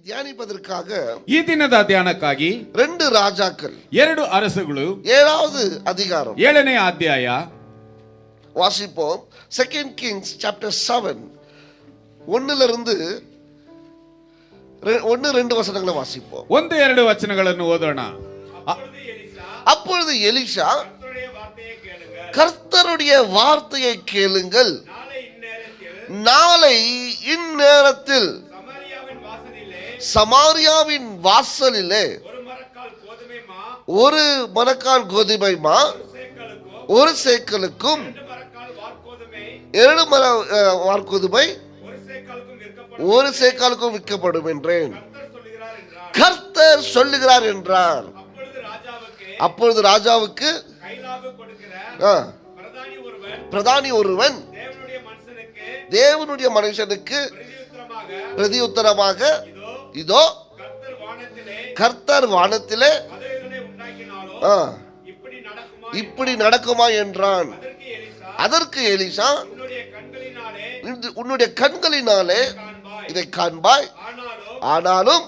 ಧ್ಯಾನಿಪದಕ್ಕಾಗ ಈ ದಿನದ ಧ್ಯಾನಕ್ಕಾಗಿ 2 ರಾಜಾக்கள் 2 ಅರಸುಗಳು 7வது அதிகாரம் 7ನೇ ಅಧ್ಯಾಯ வாசிப்போம். 2 Kings chapter 7 1லிருந்து 1-2 வசனங்களை வாசிப்போம். 1-2 ವಚನಗಳನ್ನು ಓದೋಣ. அப்பொழுது எலிஷா, கர்த்தருடைய வார்த்தையை கேளுங்கள், நாளை இந்நேரத்தில் சமாரியாவின் வாசலிலே 1 மரக்கால் கோதுமை மா 1 சேக்கலுக்கும் 2 மர வார்கோதுமை 1 சேக்காலுக்கும் விற்கப்படும் என்றேன். கர்த்தர் சொல்லுகிறார் என்றார். அப்பொழுது ராஜாவுக்கு பிரதானி ஒருவன் தேவனுடைய மனுஷனுக்கு பிரதியுத்தரமாக, இதோ கர்த்தர் வானத்திலே இப்படி நடக்குமா என்றான். அதற்கு எலிசா, உன்னுடைய கண்களினாலே இதை காண்பாய், ஆனாலும்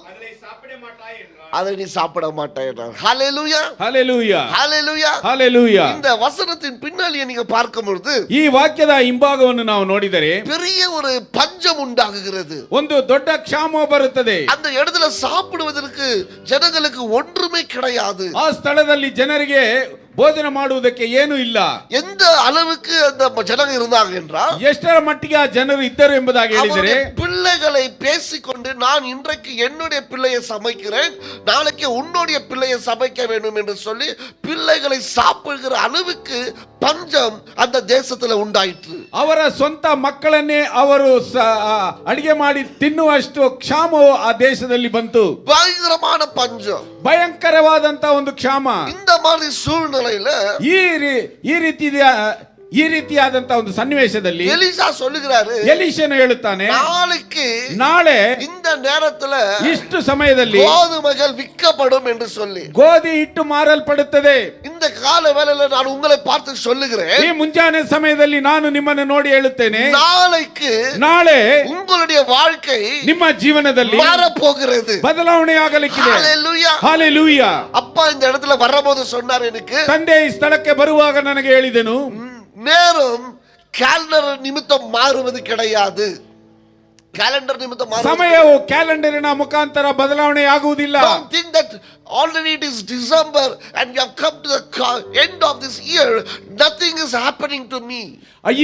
அதை நீ சாப்பிட மாட்டாய் என்றார். ஹல்லேலூயா, ஹல்லேலூயா, ஹல்லேலூயா, ஹல்லேலூயா. இந்த வசனத்தின் பின்னாடியை நீங்க பார்க்கும்போது ಈ ವಾಕ್ಯದ ಹಿಂಭಾಗವನ್ನು ನಾವು ನೋಡಿದರೆ பெரிய ஒரு பஞ்சம் உண்டாகுகிறது. ಒಂದು ದೊಡ್ಡ ಕ್ಷಾಮ ಬರುತ್ತದೆ. அந்த இடத்துல சாப்பிடுவதற்கு ஜனங்களுக்கு ஒன்றுமே கிடையாது. ಆ ಸ್ಥಳದಲ್ಲಿ ಜನರಿಗೆ ಭೋಜನ ಮಾಡುವುದಕ್ಕೆ ಏನು ಇಲ್ಲ. எந்த அளவுக்கு அந்த ஜனங்க இருந்தாங்க என்றால், ಎಷ್ಟರ ಮಟ್ಟಿಗೆ ಆ ಜನರು ಇದ್ದರು ಎಂಬುದಾಗಿ ಹೇಳಿದರೆ, பிள்ளைகளை பேசிக்கொண்டு நான் இன்றைக்கு என்னுடைய பிள்ளையை சமைக்கிறேன், நாளைக்கு உன்னுடைய பிள்ளையை சமைக்க வேண்டும் என்று சொல்லி பிள்ளைகளை சாப்பிடுகிற அளவுக்கு பஞ்சம் அந்த தேசத்துல உண்டாயிற்று. ಅವರ ಸ್ವಂತ ಮಕ್ಕಳನ್ನೇ ಅವರು ಅಡಿಗೆ ಮಾಡಿ ತಿನ್ನುವಷ್ಟು ಕ್ಷಾಮವು ಆ ದೇಶದಲ್ಲಿ ಬಂತು. பயங்கரமான பஞ்சம், ಭಯಂಕರವಾದಂತ ಒಂದು ಕ್ಷಾಮ. இந்த மாதிரி சூழ்நிலையில ಈ ರೀತಿಯಾದಂತ ಒಂದು ಸನ್ನಿವೇಶದಲ್ಲಿ எலிசா சொல்லுகிறாரு, ಎಲೀಷನು ಹೇಳುತ್ತಾನೆ, நாளை இந்த நேரத்துல ಇಷ್ಟು ಸಮಯದಲ್ಲಿ கோதுமைகள் விற்கப்படும் என்று சொல்லி, ಗೋಧಿ ಹಿಟ್ಟು ಮಾರಲ್ಪಡುತ್ತದೆ. இந்த கால வேளையில நான் உங்களை பார்த்து சொல்லுகிறேன், ಈ ಮುಂಜಾನೆ ಸಮಯದಲ್ಲಿ ನಾನು ನಿಮ್ಮನ್ನು ನೋಡಿ ಹೇಳುತ್ತೇನೆ, ನಾಳೆ உங்களுடைய வாழ்க்கை ನಿಮ್ಮ ಜೀವನದಲ್ಲಿ மாறப்போகிறது, ಬದಲಾವಣೆ ಆಗಲಿಕ್ಕಿದೆ. ஹல்லேலூயா, ஹல்லேலூயா. அப்பா இந்த இடத்துல வரும்போது சொன்னார் எனக்கு, ತಂದೆ ಈ ಸ್ಥಳಕ್ಕೆ ಬರುವಾಗ ನನಗೆ ಹೇಳಿದನು, நேரம் கேலண்டர் நிமித்தம் மாறுவது கிடையாது. ಕ್ಯಾಲೆಂಡರ್ ನಿಮಿತ್ತ ಸಮಯವು ಕ್ಯಾಲೆಂಡರಿನ ಮುಖಾಂತರ ಬದಲಾವಣೆ ಆಗುವುದಿಲ್ಲ. Don't think that already it is December and we have come to the end of this year, nothing is happening to me.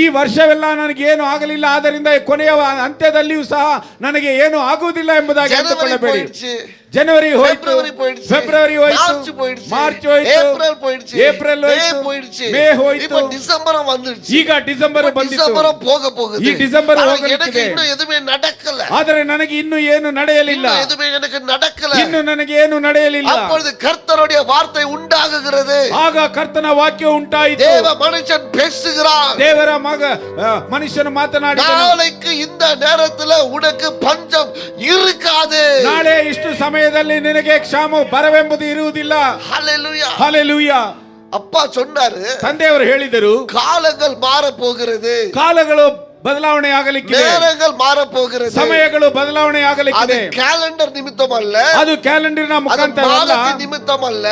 ಈ ವರ್ಷವೆಲ್ಲ ನನಗೆ ಏನು ಆಗಲಿಲ್ಲ, ಆದ್ದರಿಂದ ಕೊನೆಯ ಅಂತ್ಯದಲ್ಲಿಯೂ ಸಹ ನನಗೆ ಏನು ಆಗುವುದಿಲ್ಲ ಎಂಬುದಾಗಿ ಅಂದುಕೊಳ್ಳಬೇಡಿ. ಜನವರಿ ಹೋಯಿತು, ಫೆಬ್ರವರಿ ಹೋಯಿತು, ಮಾರ್ಚ್ ಹೋಯಿತು, ಏಪ್ರಿಲ್ ಹೋಯಿತು, ಮೇ ಹೋಯಿತು, ಡಿಸೆಂಬರ್ ಬಂದಿತ್ತು. ಈಗ ಡಿಸೆಂಬರ್ ಬಂದಿತು, ಹೋಗ ಹೋಗುತ್ತದೆ. ಈ ಡಿಸೆಂಬರ್ ಹೋಗಲಿದೆ, ಇನ್ನೂ ಎದುಮೇ நடக்கல. ಆದರೆ ನನಗೆ ಇನ್ನೂ ಏನು ನಡೆಯಲಿಲ್ಲ, ಎದುಮೇ ನನಗೆ நடக்கல, ಇನ್ನು ನನಗೆ ಏನು ನಡೆಯಲಿಲ್ಲ. அப்பொழுது கர்த்தருடைய வார்த்தை உண்டாகுகிறது. ಆಗ ಕರ್ತನ ವಾಕ್ಯ ಉಂಟಾಯಿತು. ದೇವ ಮನುಷ್ಯன் பேசுகிறார், ದೇವರ ಮಗ ಮನುಷ್ಯನು ಮಾತನಾಡಿದನು, ನಾಳೆக்கு இந்த நேரத்துல உனக்கு பஞ்சம் இருக்காது. ನಾಳೆ ಇಷ್ಟು ಸಮಯದಲ್ಲಿ ನಿನಗೆ ಕ್ಷಾಮ ಬರವೆಂಬುದು ಇರುವುದಿಲ್ಲ. ஹல்லேலூயா, ஹல்லேலೂயா. அப்பா சொன்னாரு, ತಂದೆಯವರು ಹೇಳಿದರು, ಕಾಲಗಳು ಮಾರ போகிறது, ಕಾಲಗಳು ಬದಲಾವಣೆ ಆಗಲಿಕ್ಕಿದೆ, நேரங்கள் ಮಾರ போகிறது, ಸಮಯಗಳು ಬದಲಾವಣೆ ಆಗಲಿಕ್ಕಿದೆ. ಅದು ಕ್ಯಾಲೆಂಡರ್ ನಿಮಿತ್ತம் ಅಲ್ಲ, ಅದು ಕ್ಯಾಲೆಂಡರಿನ ಮುಖಾಂತರ ಅಲ್ಲ, ನಿಮಿತ್ತம் ಅಲ್ಲ,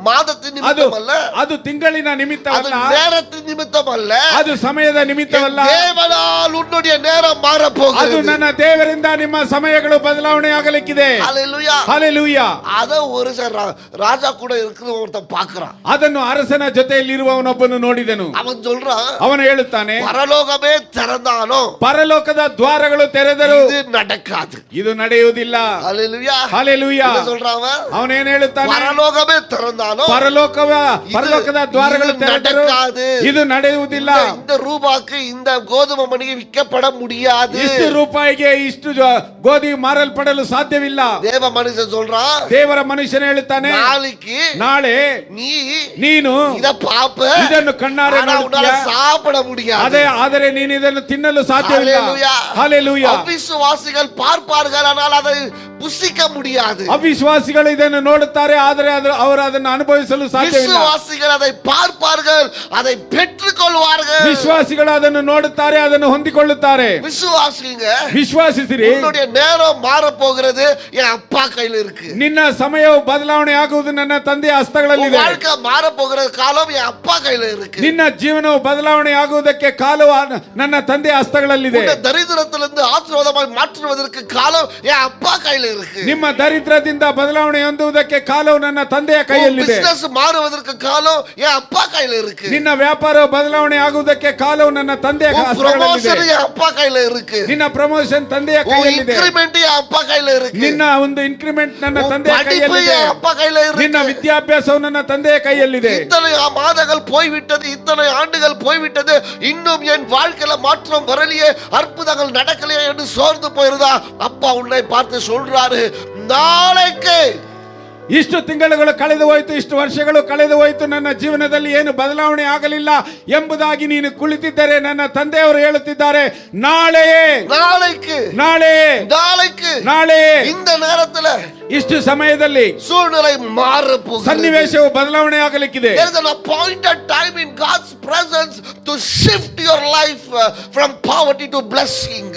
ಮಾದத்தின் ನಿಮಿತ್ತம் ಅಲ್ಲ, ಅದು ತಿಂಗಳಿನ ನಿಮಿತ್ತವಲ್ಲ, ಅದು நேரத்தின் ನಿಮಿತ್ತம் ಅಲ್ಲ, ಅದು ಸಮಯದ ನಿಮಿತ್ತವಲ್ಲ. ದೇವனால் ಉನ್ನುடைய நேரம் ಮಾರ போகிறது. ಅದು ನನ್ನ ದೇವರಿಂದ ನಿಮ್ಮ ಸಮಯಗಳು ಬದಲಾವಣೆ ಆಗಲಿಕ್ಕಿದೆ. ஹல்லேலூயா, ஹல்லேலೂயா. ಅದ ஒரு ರಾಜ ಕೂಡ இருக்கிறவன் பார்க்கறான். ಅದನ್ನು ಅರಸನ ಜೊತೆಯಲ್ಲಿ ಇರುವವನೊಬ್ಬನು ನೋಡಿದನು. ಅವನು சொல்றான், ಅವನು ಹೇಳುತ್ತಾನೆ, ಪರಲೋಕವೇ ತೆರೆದಾನೋ, ಪರಲೋಕದ ದ್ವಾರಗಳು ತೆರೆದರು, ಇದು நடக்காது, ಇದು ನಡೆಯುವುದಿಲ್ಲ. ஹல்லேலூயா, ஹல்லேலೂயா. சொல்றான் ಅವನೇನು ಹೇಳುತ್ತಾನೆ, ಪರಲೋಕವೇ ತೆರೆದಾನೋ, ಪರಲೋಕದ ದ್ವಾರಗಳು ತೆರೆದರು, ಇದು ನಡೆಯುವುದಿಲ್ಲ. இந்த ரூபாய்க்கு இந்த கோதுமை மணிಗೆ விற்கப்பட முடியாது, ಇಷ್ಟು ರೂಪಾಯಿಗೆ ಇಷ್ಟು ಗೋಧಿ ಮಾರಲ್ಪಡಲು ಸಾಧ್ಯವಿಲ್ಲ. ದೇವ ಮನುಷ್ಯ சொல்றான், ದೇವರ ಮನುಷ್ಯನು ಹೇಳುತ್ತಾನೆ, ನಾಳೆ ನೀನು ಇದನ್ನು ಕಣ್ಣಾರೆ ನೋಡುತ್ತೀಯ, சாப்பிட முடியாது, ಆದರೆ ನೀನು ಇದನ್ನು ತಿನ್ನಲು ಸಾಧ್ಯವಿಲ್ಲ. ஹல்லேலூயா. அவிசுவாசிகள் பார்ப்பார்கள், ஆனால் அதை புசிக்க முடியாது. ಅವಿಶ್ವಾಸಿಗಳು ಇದನ್ನು ನೋಡುತ್ತಾರೆ, ಆದರೆ ಅವರು ಅದನ್ನು ಅನುಭವಿಸಲು ಸಾಧ್ಯವಿಲ್ಲ. விசுவாசிகள் அதை பார்ப்பார்கள், அதை பெற்றுக்கொள்வார்கள். ವಿಶ್ವಾಸಿಗಳು ಅದನ್ನು ನೋಡುತ್ತಾರೆ, ಅದನ್ನು ಹೊಂದಿಕೊಳ್ಳುತ್ತಾರೆ. விசுவாசிங்க, ವಿಶ್ವಾಸಿಸಿರಿ. உன்னுடைய நேரம் மாற போகிறது, என் அப்பா கையில இருக்கு. ನಿನ್ನ ಸಮಯವು ಬದಲಾವಣೆ ಆಗುವುದು ನನ್ನ ತಂದೆಯ ಹಸ್ತಗಳಲ್ಲಿದೆ. வாழ்க்கை மாற போகிற காலம் என் அப்பா கையில இருக்கு. ನಿನ್ನ ಜೀವನವು ಬದಲಾವಣೆ ಆಗುವುದಕ್ಕೆ ಕಾಲವು ನನ್ನ ತಂದೆಯ ಹಸ್ತಗಳಲ್ಲಿದೆ. உன்னை தரித்திரத்திலிருந்து ஆசீர்வாதமாய் மாற்றுவதற்கு காலம் என் அப்பா கையில இருக்கு. ನಿಮ್ಮ ದರಿದ್ರದಿಂದ ಬದಲಾವಣೆ ಹೊಂದುವುದಕ್ಕೆ ಕಾಲವು ನನ್ನ ತಂದೆಯ ಕೈಯಲ್ಲಿದೆ. ಬಿಸಿನೆಸ್ ಮಾರುವುದಕ್ಕೆ ಕಾಲಂ என் அப்பா கையில இருக்கு. ನಿನ್ನ ವ್ಯಾಪಾರವು ಬದಲಾವಣೆ ಆಗುವುದಕ್ಕೆ ಕಾಲವು ನನ್ನ ತಂದೆಯ ಪ್ರಮೋಷನ್ என் அப்பா கையில இருக்கு. ನಿನ್ನ ಪ್ರಮೋಷನ್ ತಂದೆಯ ಕೈಯಲ್ಲಿದೆ. ಇನ್ಕ್ರಿಮೆಂಟ್ என் அப்பா கையில இருக்கு. ನಿನ್ನ ಒಂದು ಇನ್ಕ್ರಿಮೆಂಟ್ ನನ್ನ ತಂದೆಯ ಕೈಯಲ್ಲಿದೆ. என் அப்பா கையில இருக்கு. ನಿನ್ನ ವಿದ್ಯಾಭ್ಯಾಸವು ನನ್ನ ತಂದೆಯ ಕೈಯಲ್ಲಿದೆ. இத்தனை மாதங்கள் போய்விட்டது, இத்தனை ஆண்டுகள் போய்விட்டது, இன்னும் என் வாழ்க்கையில மாற்றம் வரலையே, அற்புதங்கள் நடக்கலையே என்று சோர்ந்து போயிருந்தா, அப்பா உன்னை பார்த்து சொல்றாரு, நாளைக்கு ಇಷ್ಟು ತಿಂಗಳುಗಳು ಕಳೆದು ಹೋಯಿತು, ಇಷ್ಟು ವರ್ಷಗಳು ಕಳೆದು ಹೋಯಿತು, ನನ್ನ ಜೀವನದಲ್ಲಿ ಏನು ಬದಲಾವಣೆ ಆಗಲಿಲ್ಲ ಎಂಬುದಾಗಿ ನೀನು ಕುಳಿತಿದ್ದರೆ ನನ್ನ ತಂದೆಯವರು ಹೇಳುತ್ತಿದ್ದಾರೆ, ನಾಳೆಯೇ நாளைக்கு ನಾಳೆ ನಾಳೆ இந்த நேரத்துல ಇಷ್ಟು ಸಮಯದಲ್ಲಿ சூழ்நிலை மாறப்போகிறது. ಸನ್ನಿವೇಶವು ಬದಲಾವಣೆ ಆಗಲಿಕ್ಕಿದೆ. There is an appointed time in God's presence to shift your life from poverty to blessing.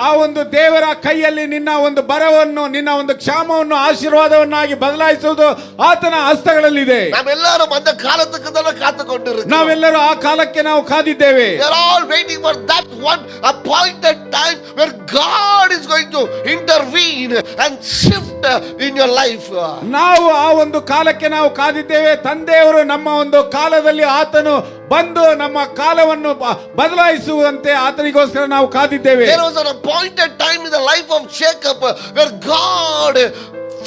ಆ ಒಂದು ದೇವರ ಕೈಯಲ್ಲಿ ನಿನ್ನ ಒಂದು ಬರವನ್ನು, ನಿನ್ನ ಒಂದು ಕ್ಷಾಮವನ್ನು ಆಶೀರ್ವಾದವನ್ನಾಗಿ ಬದಲಾಯಿಸುವುದು ಆತನ ಹಸ್ತಗಳಲ್ಲಿದೆ. ನಾವೆಲ್ಲರೂ அந்த காலத்துக்கு தான் காத்துக்கொண்டிருக்கிறோம். ನಾವೆಲ್ಲರೂ ಆ ಕಾಲಕ್ಕೆ ನಾವು ಕಾದಿದ್ದೇವೆ. We are all waiting for that one appointed time where God is going to intervene and shift in your life. ನಾವು ಆ ಒಂದು ಕಾಲಕ್ಕೆ ನಾವು ಕಾದಿದ್ದೇವೆ. ತಂದೆಯವರು ನಮ್ಮ ಒಂದು ಕಾಲದಲ್ಲಿ ಆತನು ಬಂದು ನಮ್ಮ ಕಾಲವನ್ನು ಬದಲಾಯಿಸುವಂತೆ ಆತನಿಗೋಸ್ಕರ ನಾವು ಕಾದಿದ್ದೇವೆ. There was an appointed time in the life of Jacob where God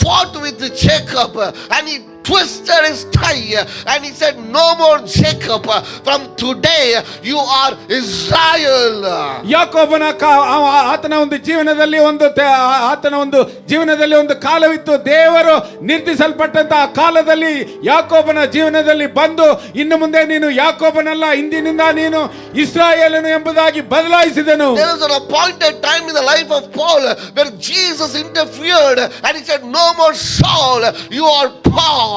fought with Jacob and he twisted his tie and he said, no more Jacob, from today you are Israel. ಯಾಕೋಬನ ಆತನ ಒಂದು ಜೀವನದಲ್ಲಿ ಒಂದು ಕಾಲವಿತ್ತು. ದೇವರು ನಿರ್ಧರಿಸಲ್ಪಟ್ಟಂತಹ ಕಾಲದಲ್ಲಿ ಯಾಕೋಬನ ಜೀವನದಲ್ಲಿ ಬಂದು, ಇನ್ನು ಮುಂದೆ ನೀನು ಯಾಕೋಬನಲ್ಲ, ಇಂದಿನಿಂದ ನೀನು ಇಸ್ರಾಯೇಲನು ಎಂಬುದಾಗಿ ಬದಲಾಯಿಸಿದನು. There was an appointed time in the life of Paul where Jesus interfered and he said, no more Saul, you are Paul.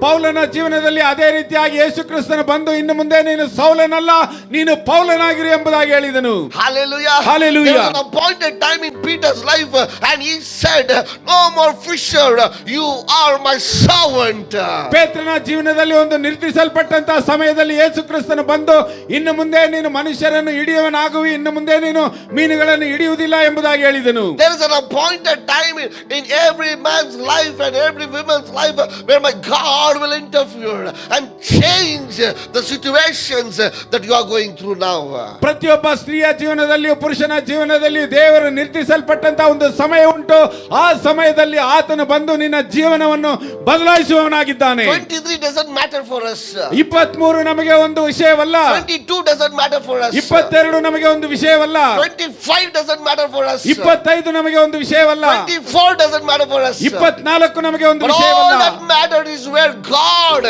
ಪೌಲನ ಜೀವನದಲ್ಲಿ ಅದೇ ರೀತಿಯಾಗಿ ಯೇಸು ಕ್ರಿಸ್ತನು ಬಂದು, ಇನ್ನು ಮುಂದೆ ನೀನು ಸೌಲನಲ್ಲ, ನೀನು ಪೌಲನಾಗಿರು ಎಂಬುದಾಗಿ ಹೇಳಿದನು. Hallelujah. Hallelujah. There was an appointed time in Peter's life and he said, no more fisher, you are my servant. ಪೇತ್ರನ ಜೀವನದಲ್ಲಿ ಒಂದು ನಿರ್ಧರಿಸಲ್ಪಟ್ಟಂತಹ ಸಮಯದಲ್ಲಿ ಯೇಸು ಕ್ರಿಸ್ತನು ಬಂದು, ಇನ್ನು ಮುಂದೆ ನೀನು ಮನುಷ್ಯರನ್ನು ಹಿಡಿಯುವನಾಗುವಿ, ಇನ್ನು ಮುಂದೆ ನೀನು ಮೀನುಗಳನ್ನು ಹಿಡಿಯುವುದಿಲ್ಲ ಎಂಬುದಾಗಿ ಹೇಳಿದನು. There is an appointed time in every man's life and every woman's life where my God will interfere and change the situations that you are going through now. ಪ್ರತಿಯೊಬ್ಬ ಸ್ತ್ರೀಯ ಜೀವನದಲ್ಲಿಯೂ ಪುರುಷನ ಜೀವನದಲ್ಲಿಯೂ ದೇವರು ನಿರ್ಧರಿಸಲ್ಪಟ್ಟಂತಹ ಒಂದು ಸಮಯ ಉಂಟು. ಆ ಸಮಯದಲ್ಲಿ ಆತನು ಬಂದು ನಿನ್ನ ಜೀವನವನ್ನು ಬದಲಾಯಿಸುವವನಾಗಿದ್ದಾನೆ. 23 doesn't matter for us. 23 ನಮಗೆ ಒಂದು ವಿಷಯವಲ್ಲ. 22 doesn't matter for us. 22 ನಮಗೆ ಒಂದು ವಿಷಯವಲ್ಲ. 25 doesn't matter for us. 25 ನಮಗೆ ಒಂದು ವಿಷಯವಲ್ಲ. 24 doesn't matter for us. 24 ನಮಗೆ ಒಂದು But ವಿಷಯವಲ್ಲ. all that matters is where God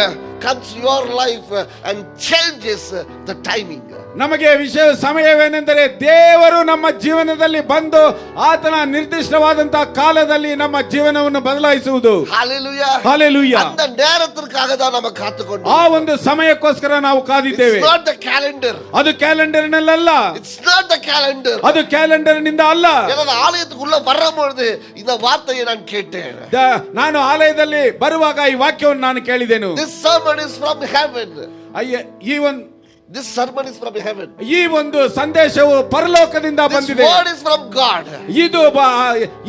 comes to your life and changes the timing. ನಮಗೆ ವಿಷಯ ಸಮಯವೇನೆಂದರೆ ದೇವರು ನಮ್ಮ ಜೀವನದಲ್ಲಿ ಬಂದು ಆತನ ನಿರ್ದಿಷ್ಟವಾದಂತಹ ಕಾಲದಲ್ಲಿ ನಮ್ಮ ಜೀವನವನ್ನು ಬದಲಾಯಿಸುವುದು. Hallelujah. Hallelujah. அந்த நேரத்திற்காக தான் நம்ம காத்துக்கொண்டோம். ಆ ಒಂದು ಸಮಯಕ್ಕೋಸ್ಕರ ನಾವು ಕಾದಿದ್ದೇವೆ. It's not the calendar. ಅದು ಕ್ಯಾಲೆಂಡರ್ನಲ್ಲ. It's not the calendar. ಅದು ಕ್ಯಾಲೆಂಡರ್ನಿಂದ ಅಲ್ಲ. ನಾನು ಆಲಯத்துக்குள்ள வரும்போது இந்த வார்த்தையை நான் கேட்டேன். ನಾನು ಆಲಯದಲ್ಲಿ ಬರುವಾಗ ಈ ವಾಕ್ಯವನ್ನು ನಾನು ಕೇಳಿದೆನು. This sermon is from heaven. This sermon is from heaven. ಈ ಒಂದು ಸಂದೇಶವು ಪರಲೋಕದಿಂದ ಬಂದಿದೆ. This word is from God. ಇದು